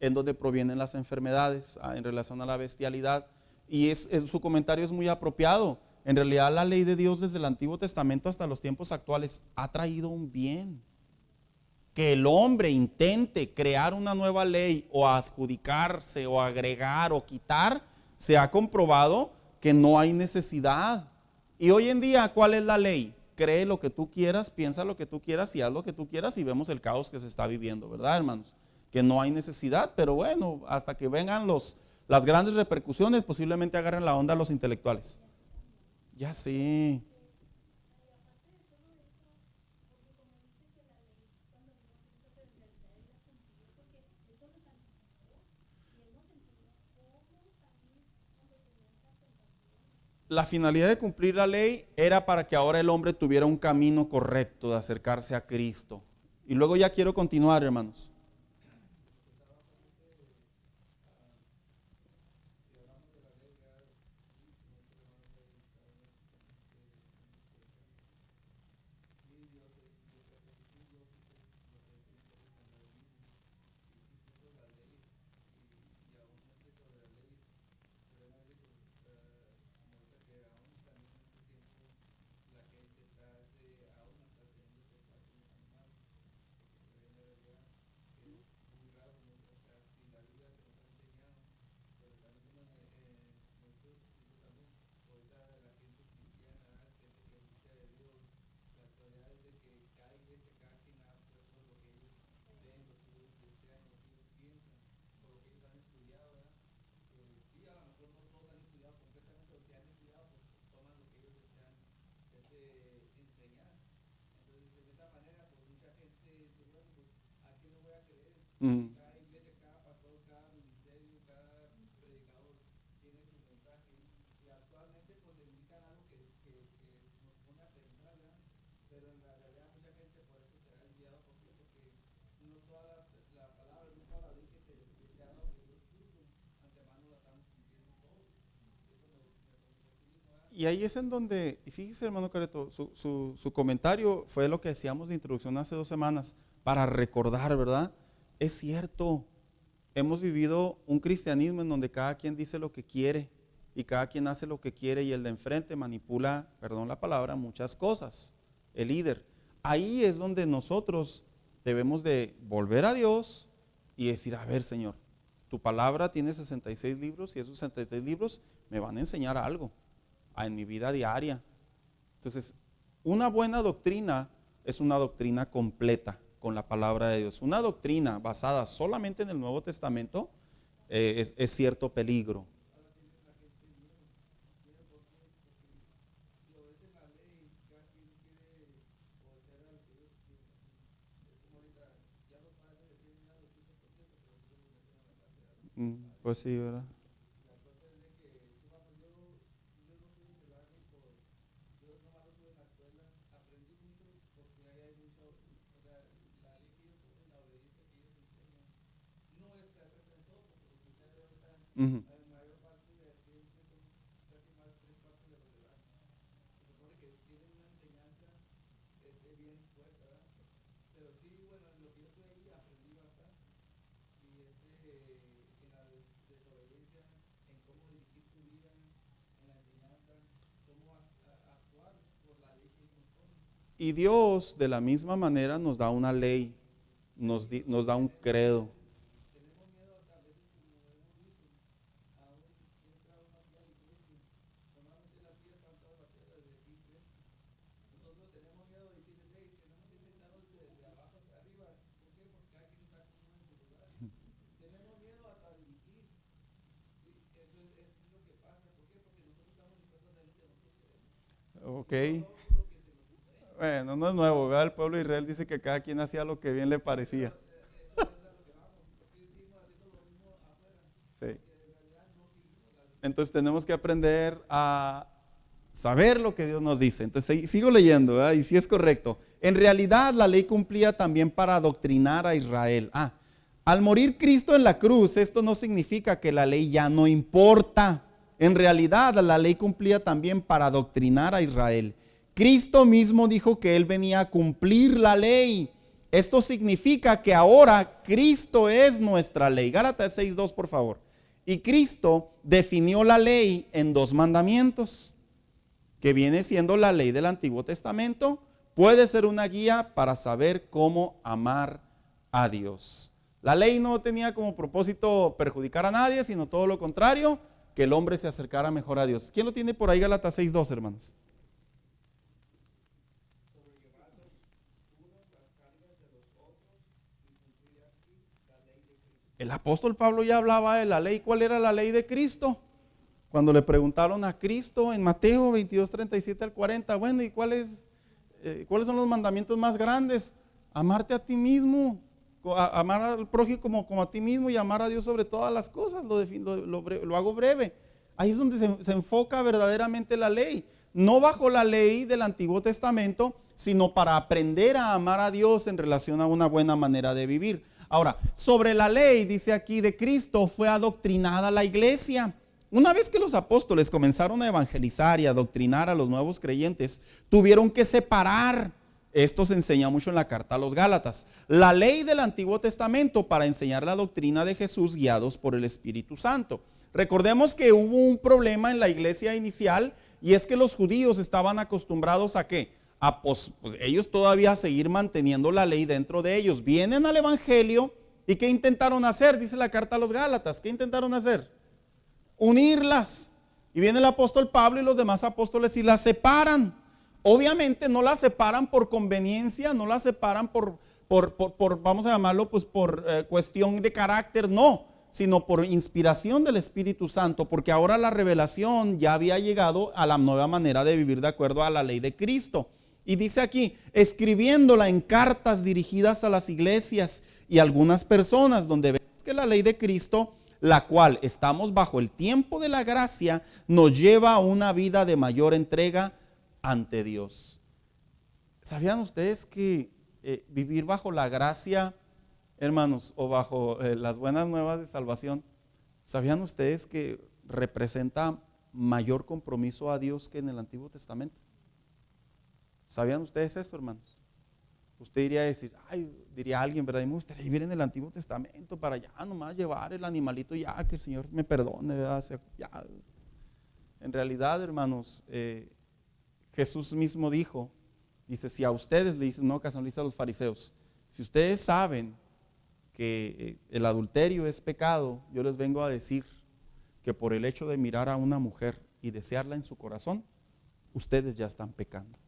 en donde provienen las enfermedades, en relación a la bestialidad. Y su comentario es muy apropiado. En realidad la ley de Dios desde el Antiguo Testamento hasta los tiempos actuales ha traído un bien. Que el hombre intente crear una nueva ley o adjudicarse o agregar o quitar, se ha comprobado que no hay necesidad. Y hoy en día, ¿cuál es la ley? Cree lo que tú quieras, piensa lo que tú quieras y haz lo que tú quieras, y vemos el caos que se está viviendo, ¿verdad, hermanos? Que no hay necesidad, pero bueno, hasta que vengan las grandes repercusiones, posiblemente agarren la onda a los intelectuales. Ya sé. la finalidad de cumplir la ley era para que ahora el hombre tuviera un camino correcto de acercarse a Cristo. Y luego ya quiero continuar, hermanos. Mm. Y ahí es en donde, y fíjese hermano Careto, su comentario fue lo que decíamos de introducción hace 2 semanas, para recordar, ¿verdad? Es cierto, hemos vivido un cristianismo en donde cada quien dice lo que quiere y cada quien hace lo que quiere y el de enfrente manipula, perdón la palabra, muchas cosas, el líder. Ahí es donde nosotros debemos de volver a Dios y decir, a ver Señor, tu palabra tiene 66 libros y esos 66 libros me van a enseñar algo en mi vida diaria. Entonces, una buena doctrina es una doctrina completa con la palabra de Dios. Una doctrina basada solamente en el Nuevo Testamento es cierto peligro. Pues sí, ¿verdad? Uh-huh. Y Dios de la misma manera nos da una ley, nos da un credo. Ok. Bueno, no es nuevo, ¿verdad? El pueblo de Israel dice que cada quien hacía lo que bien le parecía. Sí. Entonces tenemos que aprender a saber lo que Dios nos dice. Entonces sigo leyendo, ¿verdad? Y sí es correcto. En realidad la ley cumplía también para adoctrinar a Israel. Al morir Cristo en la cruz, esto no significa que la ley ya no importa. En realidad la ley cumplía también para adoctrinar a Israel. Cristo mismo dijo que Él venía a cumplir la ley. Esto significa que ahora Cristo es nuestra ley. Gálatas 6:2, por favor. Y Cristo definió la ley en 2 mandamientos, que viene siendo la ley del Antiguo Testamento. Puede ser una guía para saber cómo amar a Dios. La ley no tenía como propósito perjudicar a nadie, sino todo lo contrario, que el hombre se acercara mejor a Dios. ¿Quién lo tiene por ahí? Gálatas 6:2, hermanos. El apóstol Pablo ya hablaba de la ley. ¿Cuál era la ley de Cristo? Cuando le preguntaron a Cristo en Mateo 22:37 al 40, bueno, ¿y cuáles son los mandamientos más grandes? Amarte a ti mismo, amar al prójimo como a ti mismo y amar a Dios sobre todas las cosas. Lo hago breve. Ahí es donde se enfoca verdaderamente la ley. No bajo la ley del Antiguo Testamento, sino para aprender a amar a Dios en relación a una buena manera de vivir. Ahora, sobre la ley, dice aquí, de Cristo fue adoctrinada la iglesia. Una vez que los apóstoles comenzaron a evangelizar y a adoctrinar a los nuevos creyentes, tuvieron que separar. Esto se enseña mucho en la carta a los Gálatas. La ley del Antiguo Testamento para enseñar la doctrina de Jesús guiados por el Espíritu Santo. Recordemos que hubo un problema en la iglesia inicial y es que los judíos estaban acostumbrados a ¿qué? Pues ellos todavía seguir manteniendo la ley dentro de ellos. Vienen al evangelio y ¿qué intentaron hacer? Dice la carta a los Gálatas. ¿Qué intentaron hacer? Unirlas. Y viene el apóstol Pablo y los demás apóstoles y las separan. Obviamente no las separan por conveniencia, no las separan por vamos a llamarlo, pues por cuestión de carácter, no, sino por inspiración del Espíritu Santo, porque ahora la revelación ya había llegado a la nueva manera de vivir de acuerdo a la ley de Cristo. Y dice aquí, escribiéndola en cartas dirigidas a las iglesias y algunas personas, donde vemos que la ley de Cristo, la cual estamos bajo el tiempo de la gracia, nos lleva a una vida de mayor entrega ante Dios. ¿Sabían ustedes que vivir bajo la gracia, hermanos, o bajo las buenas nuevas de salvación, sabían ustedes que representa mayor compromiso a Dios que en el Antiguo Testamento? ¿Sabían ustedes esto, hermanos? Usted iría a decir, diría alguien, ¿verdad? Y me gustaría vivir en el Antiguo Testamento para ya nomás llevar el animalito ya, que el Señor me perdone, ¿verdad? O sea, ya. En realidad, hermanos, Jesús mismo dijo, dice, si a ustedes le dicen, no, ocasión le dice a los fariseos, si ustedes saben que el adulterio es pecado, yo les vengo a decir que por el hecho de mirar a una mujer y desearla en su corazón, ustedes ya están pecando.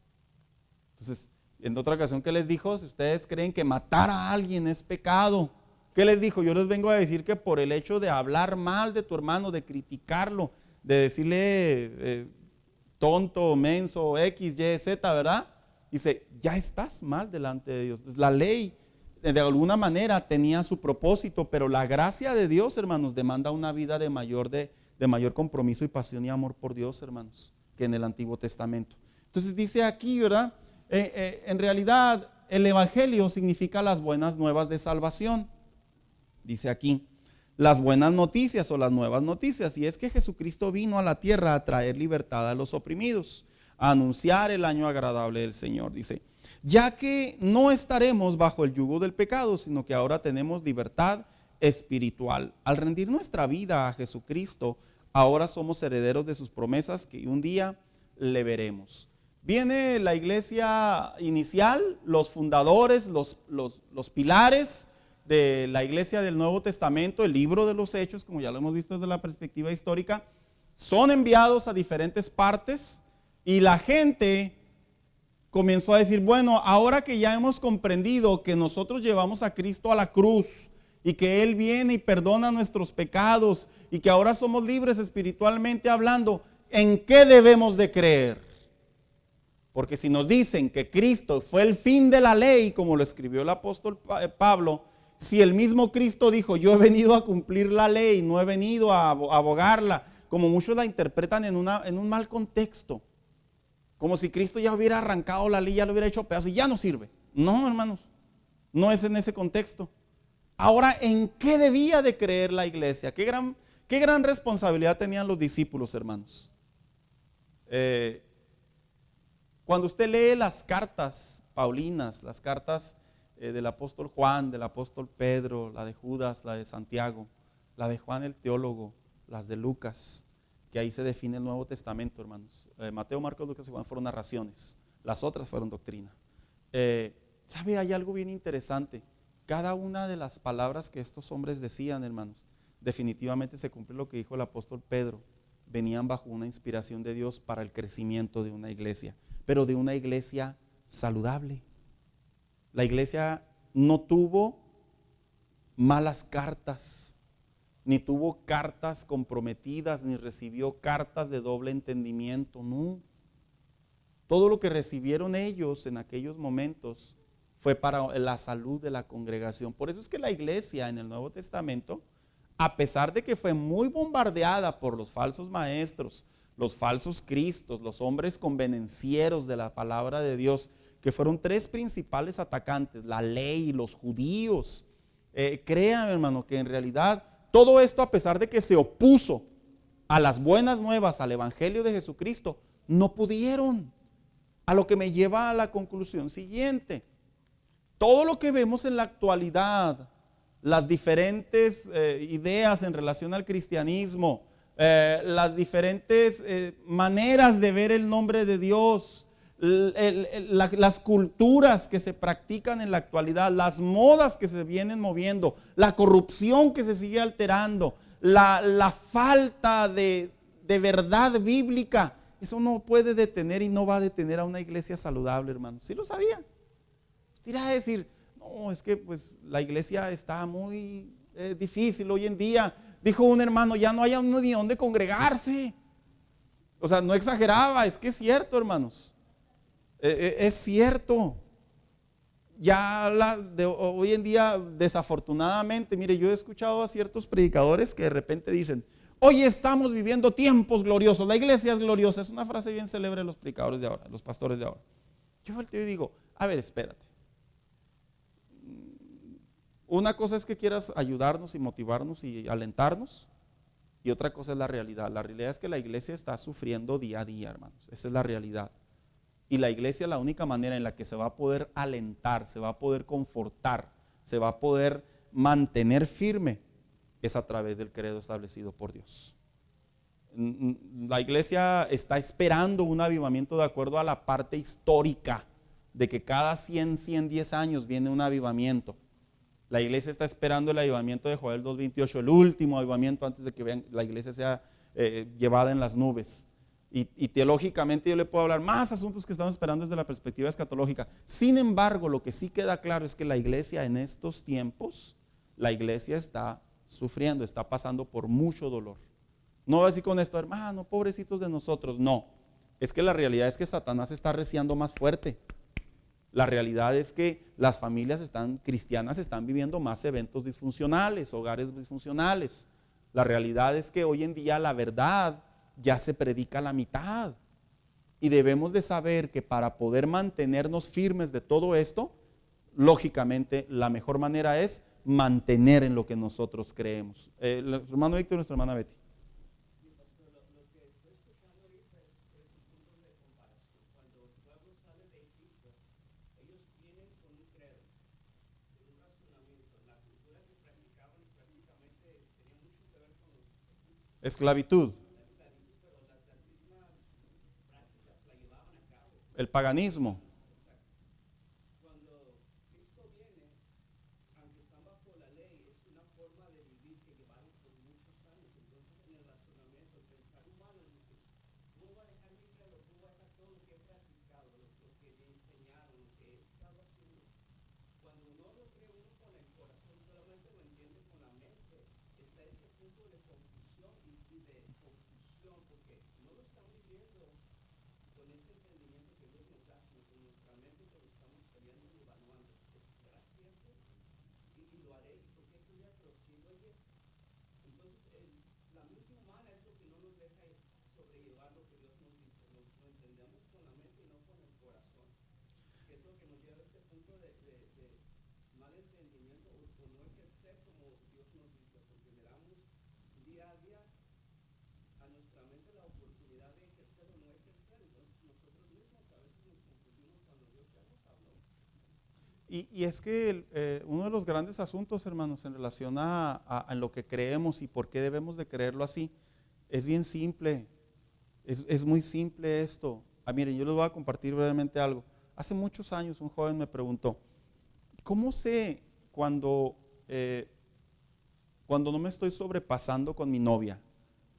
Entonces, en otra ocasión, ¿qué les dijo? Si ustedes creen que matar a alguien es pecado, ¿qué les dijo? Yo les vengo a decir que por el hecho de hablar mal de tu hermano, de criticarlo, de decirle tonto, menso, X, Y, Z, ¿verdad? Dice, ya estás mal delante de Dios. Entonces, la ley de alguna manera tenía su propósito, pero la gracia de Dios, hermanos, demanda una vida de mayor compromiso y pasión y amor por Dios, hermanos, que en el Antiguo Testamento. Entonces dice aquí, ¿verdad? En realidad el evangelio significa las buenas nuevas de salvación. Dice aquí, las buenas noticias o las nuevas noticias, y es que Jesucristo vino a la tierra a traer libertad a los oprimidos, a anunciar el año agradable del Señor. Dice, ya que no estaremos bajo el yugo del pecado, sino que ahora tenemos libertad espiritual. Al rendir nuestra vida a Jesucristo, ahora somos herederos de sus promesas que un día le veremos. Viene la iglesia inicial, los fundadores, los pilares de la iglesia del Nuevo Testamento, el libro de los Hechos, como ya lo hemos visto desde la perspectiva histórica, son enviados a diferentes partes y la gente comenzó a decir, bueno, ahora que ya hemos comprendido que nosotros llevamos a Cristo a la cruz y que Él viene y perdona nuestros pecados y que ahora somos libres espiritualmente hablando, ¿en qué debemos de creer? Porque si nos dicen que Cristo fue el fin de la ley, como lo escribió el apóstol Pablo, si el mismo Cristo dijo, yo he venido a cumplir la ley, no he venido a abogarla, como muchos la interpretan en un mal contexto, como si Cristo ya hubiera arrancado la ley, ya lo hubiera hecho pedazos y ya no sirve. No, hermanos, no es en ese contexto. Ahora, ¿en qué debía de creer la iglesia? ¿Qué gran responsabilidad tenían los discípulos, hermanos? Cuando usted lee las cartas paulinas, las cartas del apóstol Juan, del apóstol Pedro, la de Judas, la de Santiago, la de Juan el teólogo, las de Lucas, que ahí se define el Nuevo Testamento, hermanos. Mateo, Marcos, Lucas y Juan fueron narraciones, las otras fueron doctrina. ¿Sabe? Hay algo bien interesante. Cada una de las palabras que estos hombres decían, hermanos, definitivamente se cumple lo que dijo el apóstol Pedro. Venían bajo una inspiración de Dios para el crecimiento de una iglesia, pero de una iglesia saludable. La iglesia no tuvo malas cartas, ni tuvo cartas comprometidas, ni recibió cartas de doble entendimiento, no. Todo lo que recibieron ellos en aquellos momentos fue para la salud de la congregación. Por eso es que la iglesia en el Nuevo Testamento a pesar de que fue muy bombardeada por los falsos maestros, los falsos cristos, los hombres convenencieros de la palabra de Dios, que fueron tres principales atacantes, la ley, los judíos. Créame, hermano, que en realidad todo esto, a pesar de que se opuso a las buenas nuevas, al evangelio de Jesucristo, no pudieron. A lo que me lleva a la conclusión siguiente: todo lo que vemos en la actualidad, las diferentes ideas en relación al cristianismo, las diferentes maneras de ver el nombre de Dios, las culturas que se practican en la actualidad, las modas que se vienen moviendo, la corrupción que se sigue alterando, la falta de verdad bíblica, eso no puede detener y no va a detener a una iglesia saludable, hermanos. ¿Sí lo sabían? Irá a decir, no, es que pues la iglesia está muy difícil hoy en día. Dijo un hermano, ya no hay ni dónde congregarse. O sea, no exageraba, es que es cierto, hermanos. Es cierto. Ya hoy en día, desafortunadamente, mire, yo he escuchado a ciertos predicadores que de repente dicen, hoy estamos viviendo tiempos gloriosos, la iglesia es gloriosa. Es una frase bien célebre de los predicadores de ahora, los pastores de ahora. Yo volteo y digo, a ver, espérate. Una cosa es que quieras ayudarnos y motivarnos y alentarnos, y otra cosa es la realidad. La realidad es que la iglesia está sufriendo día a día, hermanos. Esa es la realidad. Y la iglesia, la única manera en la que se va a poder alentar, se va a poder confortar, se va a poder mantener firme, es a través del credo establecido por Dios. La iglesia está esperando un avivamiento de acuerdo a la parte histórica de que cada 110 años viene un avivamiento. La iglesia está esperando el avivamiento de Joel 2:28, el último avivamiento antes de que la iglesia sea llevada en las nubes. Y teológicamente yo le puedo hablar más asuntos que estamos esperando desde la perspectiva escatológica. Sin embargo, lo que sí queda claro es que la iglesia en estos tiempos, la iglesia está sufriendo, está pasando por mucho dolor. No voy a decir con esto, hermano, pobrecitos de nosotros. No, es que la realidad es que Satanás está arreciando más fuerte. La realidad es que las familias cristianas están viviendo más eventos disfuncionales, hogares disfuncionales. La realidad es que hoy en día la verdad ya se predica a la mitad. Y debemos de saber que para poder mantenernos firmes de todo esto, lógicamente la mejor manera es mantener en lo que nosotros creemos. El hermano Víctor y nuestra hermana Betty. Esclavitud. El paganismo. Y es que uno de los grandes asuntos, hermanos, en relación a lo que creemos y por qué debemos de creerlo así, es bien simple. Es muy simple esto. Miren, yo les voy a compartir brevemente algo. Hace muchos años un joven me preguntó, ¿cómo sé cuando no me estoy sobrepasando con mi novia?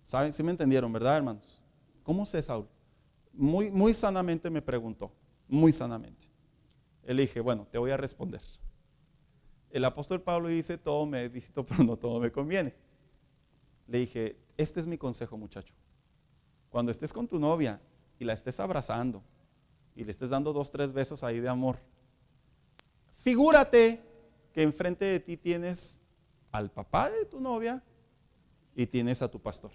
¿Saben? ¿Sí me entendieron, verdad, hermanos? ¿Cómo sé, Saúl? Muy sanamente me preguntó, muy sanamente. Le dije, bueno, te voy a responder. El apóstol Pablo dice, todo me es lícito, pero no todo me conviene. Le dije, este es mi consejo, muchacho. Cuando estés con tu novia y la estés abrazando y le estés dando 2, 3 besos ahí de amor, figúrate que enfrente de ti tienes al papá de tu novia y tienes a tu pastor.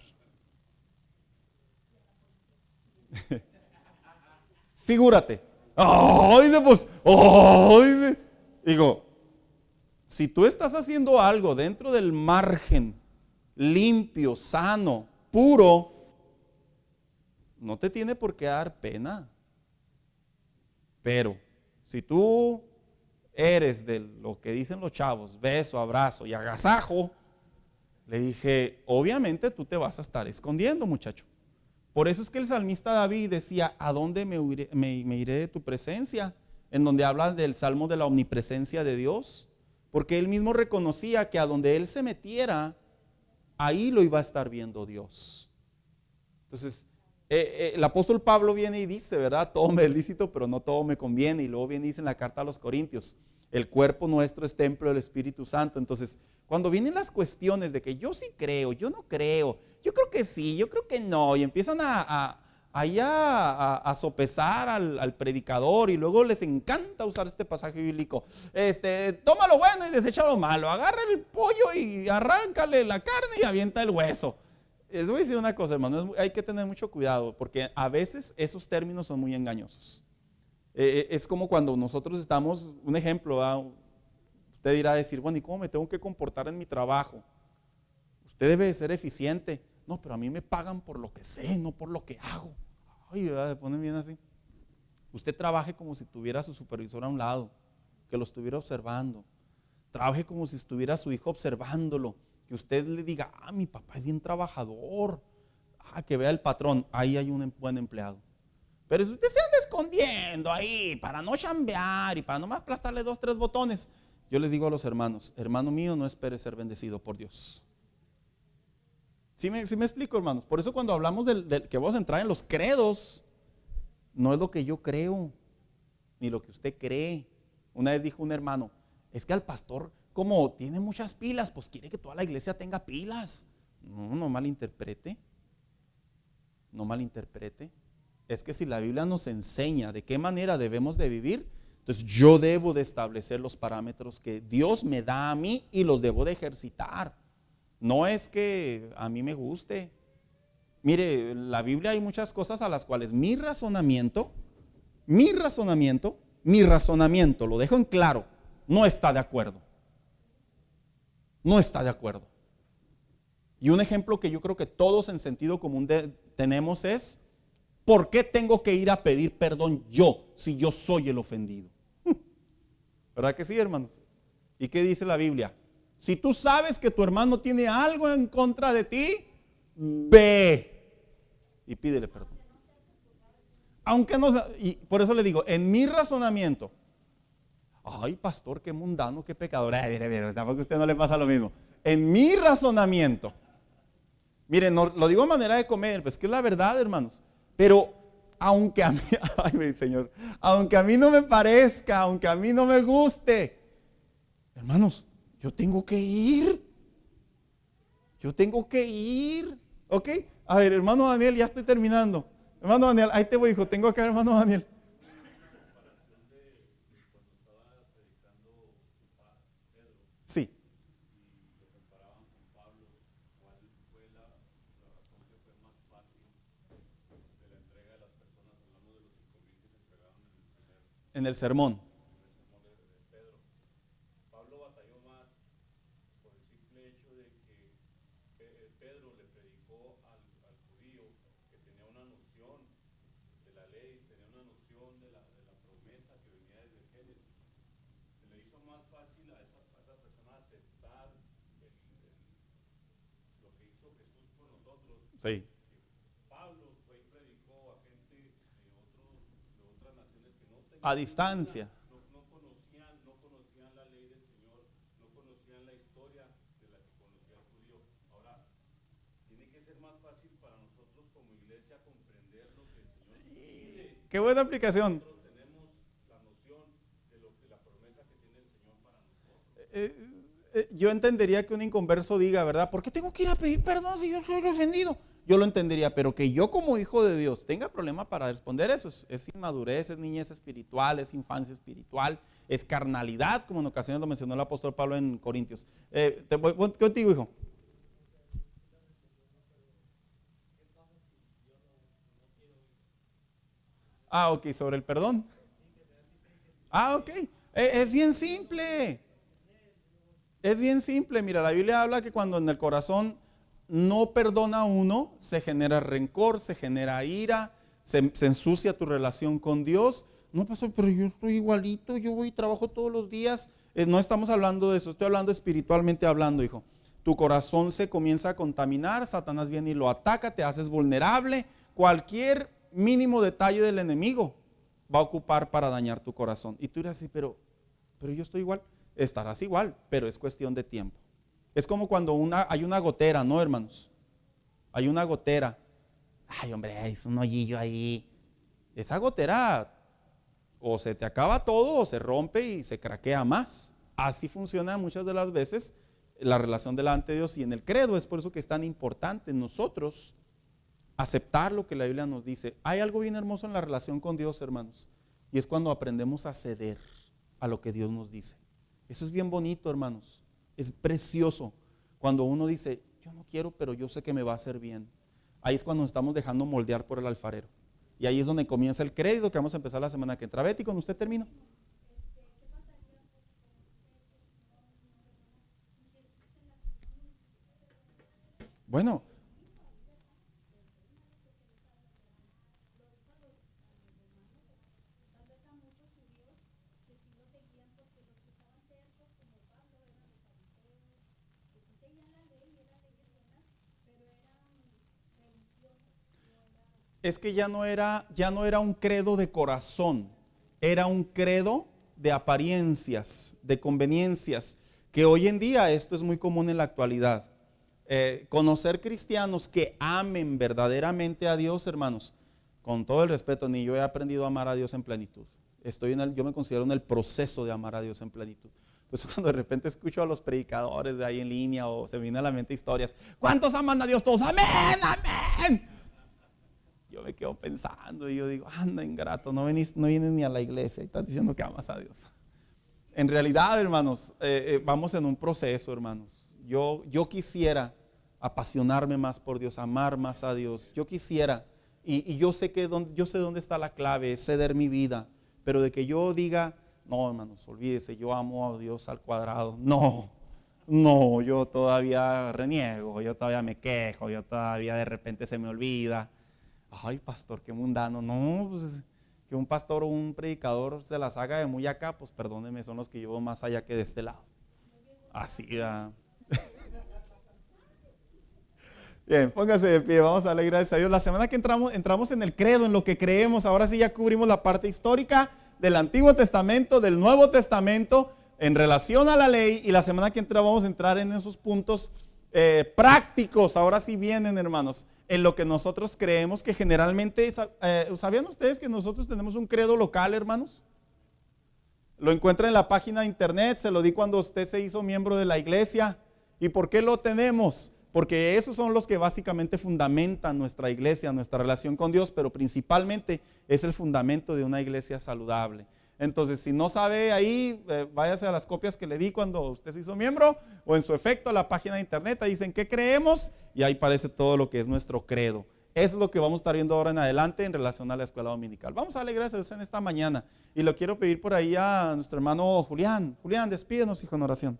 Figúrate. Oh, dice, pues, oh, dice. Digo, si tú estás haciendo algo dentro del margen limpio, sano, puro, no te tiene por qué dar pena. Pero si tú eres de lo que dicen los chavos, beso, abrazo y agasajo, le dije, obviamente tú te vas a estar escondiendo, muchacho. Por eso es que el salmista David decía, ¿a dónde me iré de tu presencia? En donde habla del salmo de la omnipresencia de Dios. Porque él mismo reconocía que a donde él se metiera, ahí lo iba a estar viendo Dios. Entonces, el apóstol Pablo viene y dice, ¿verdad? Todo me es lícito, pero no todo me conviene. Y luego viene y dice en la carta a los Corintios, el cuerpo nuestro es templo del Espíritu Santo. Entonces, cuando vienen las cuestiones de que yo sí creo, yo no creo, yo creo que sí, yo creo que no, y empiezan a sopesar al predicador, y luego les encanta usar este pasaje bíblico. Toma lo bueno y desecha lo malo, agarra el pollo y arráncale la carne y avienta el hueso. Les voy a decir una cosa, hermano, hay que tener mucho cuidado, porque a veces esos términos son muy engañosos. Es como cuando nosotros estamos, un ejemplo, ¿verdad? Usted dirá decir, bueno, ¿y cómo me tengo que comportar en mi trabajo? Usted debe de ser eficiente. No, pero a mí me pagan por lo que sé, no por lo que hago. Ay, ¿verdad? Se ponen bien así. Usted trabaje como si tuviera a su supervisor a un lado, que lo estuviera observando. Trabaje como si estuviera su hijo observándolo. Que usted le diga, mi papá es bien trabajador. Que vea el patrón, ahí hay un buen empleado. Pero si usted se anda escondiendo ahí para no chambear y para nomás aplastarle 2, 3 botones, yo les digo a los hermanos, hermano mío, no espere ser bendecido por Dios. ¿Sí me explico, hermanos? Por eso cuando hablamos del que vamos a entrar en los credos, no es lo que yo creo, ni lo que usted cree. Una vez dijo un hermano, es que al pastor, como tiene muchas pilas, pues quiere que toda la iglesia tenga pilas. No malinterprete. No malinterprete. Es que si la Biblia nos enseña de qué manera debemos de vivir, entonces yo debo de establecer los parámetros que Dios me da a mí y los debo de ejercitar. No es que a mí me guste. Mire, en la Biblia hay muchas cosas a las cuales mi razonamiento, lo dejo en claro, no está de acuerdo. No está de acuerdo. Y un ejemplo que yo creo que todos en sentido común tenemos es, ¿por qué tengo que ir a pedir perdón yo si yo soy el ofendido? ¿Verdad que sí, hermanos? ¿Y qué dice la Biblia? Si tú sabes que tu hermano tiene algo en contra de ti, ve y pídele perdón. Aunque no, y por eso le digo, en mi razonamiento, ay, pastor, qué mundano, qué pecador. Tampoco a usted no le pasa lo mismo. En mi razonamiento, miren, no, lo digo de manera de comer, pues que es la verdad, hermanos. Pero aunque a mí, ay, Señor, aunque a mí no me parezca, aunque a mí no me guste, hermanos, yo tengo que ir. ¿Ok? A ver, hermano Daniel, ya estoy terminando. Hermano Daniel, ahí te voy, hijo. Tengo acá, hermano Daniel. Sí. En el sermón. Sí. A distancia. Qué buena aplicación. Yo entendería que un inconverso diga, ¿verdad? ¿Por qué tengo que ir a pedir perdón si yo soy el ofendido? Yo lo entendería, pero que yo como hijo de Dios tenga problema para responder eso es inmadurez, es niñez espiritual, es infancia espiritual, es carnalidad, como en ocasiones lo mencionó el apóstol Pablo en Corintios. Voy contigo, hijo. Ah, ok, sobre el perdón. Ah, ok. Es bien simple. Es bien simple. Mira, la Biblia habla que cuando en el corazón no perdona uno, se genera rencor, se genera ira, se ensucia tu relación con Dios. No, pastor, pero yo estoy igualito, yo voy y trabajo todos los días. No estamos hablando de eso, estoy hablando espiritualmente hablando, hijo. Tu corazón se comienza a contaminar, Satanás viene y lo ataca, te haces vulnerable. Cualquier mínimo detalle del enemigo va a ocupar para dañar tu corazón. Y tú dirás así, pero yo estoy igual. Estarás igual, pero es cuestión de tiempo. Es como cuando hay una gotera, ¿no, hermanos? Hay una gotera. Ay, hombre, es un hoyillo ahí. Esa gotera o se te acaba todo o se rompe y se craquea más. Así funciona muchas de las veces la relación delante de Dios y en el credo. Es por eso que es tan importante en nosotros aceptar lo que la Biblia nos dice. Hay algo bien hermoso en la relación con Dios, hermanos, y es cuando aprendemos a ceder a lo que Dios nos dice. Eso es bien bonito, hermanos. Es precioso cuando uno dice, yo no quiero, pero yo sé que me va a hacer bien. Ahí es cuando nos estamos dejando moldear por el alfarero. Y ahí es donde comienza el crédito que vamos a empezar la semana que entra. Betty, con usted termino. Bueno, es que ya no era un credo de corazón, era un credo de apariencias, de conveniencias, que hoy en día esto es muy común en la actualidad. Conocer cristianos que amen verdaderamente a Dios, hermanos, con todo el respeto, ni yo he aprendido a amar a Dios en plenitud. Yo me considero en el proceso de amar a Dios en plenitud. Pues cuando de repente escucho a los predicadores de ahí en línea o se me vienen a la mente historias, ¿cuántos aman a Dios? Todos, amén, amén. Yo me quedo pensando y yo digo, anda ingrato, no vienes ni a la iglesia y estás diciendo que amas a Dios. En realidad, hermanos, vamos en un proceso, hermanos. Yo quisiera apasionarme más por Dios, amar más a Dios. Yo quisiera, y yo sé dónde está la clave, es ceder mi vida. Pero de que yo diga, no, hermanos, olvídese, yo amo a Dios al cuadrado. No, yo todavía reniego, yo todavía me quejo, yo todavía de repente se me olvida. Ay, pastor, qué mundano. No, pues que un pastor o un predicador se las haga de muy acá, pues perdónenme, son los que llevo más allá que de este lado. Así, Bien, póngase de pie, vamos a darle gracias a Dios. La semana que entramos en el credo, en lo que creemos. Ahora sí ya cubrimos la parte histórica del Antiguo Testamento, del Nuevo Testamento, en relación a la ley. Y la semana que entra vamos a entrar en esos puntos prácticos. Ahora sí vienen, hermanos, en lo que nosotros creemos que generalmente, ¿sabían ustedes que nosotros tenemos un credo local, hermanos? Lo encuentran en la página de internet, se lo di cuando usted se hizo miembro de la iglesia. ¿Y por qué lo tenemos? Porque esos son los que básicamente fundamentan nuestra iglesia, nuestra relación con Dios, pero principalmente es el fundamento de una iglesia saludable. Entonces, si no sabe ahí, váyase a las copias que le di cuando usted se hizo miembro, o en su efecto a la página de internet, ahí dicen qué creemos, y ahí aparece todo lo que es nuestro credo. Eso es lo que vamos a estar viendo ahora en adelante en relación a la escuela dominical. Vamos a darle gracias a Dios en esta mañana, y lo quiero pedir por ahí a nuestro hermano Julián. Julián, despídenos, hijo, en oración.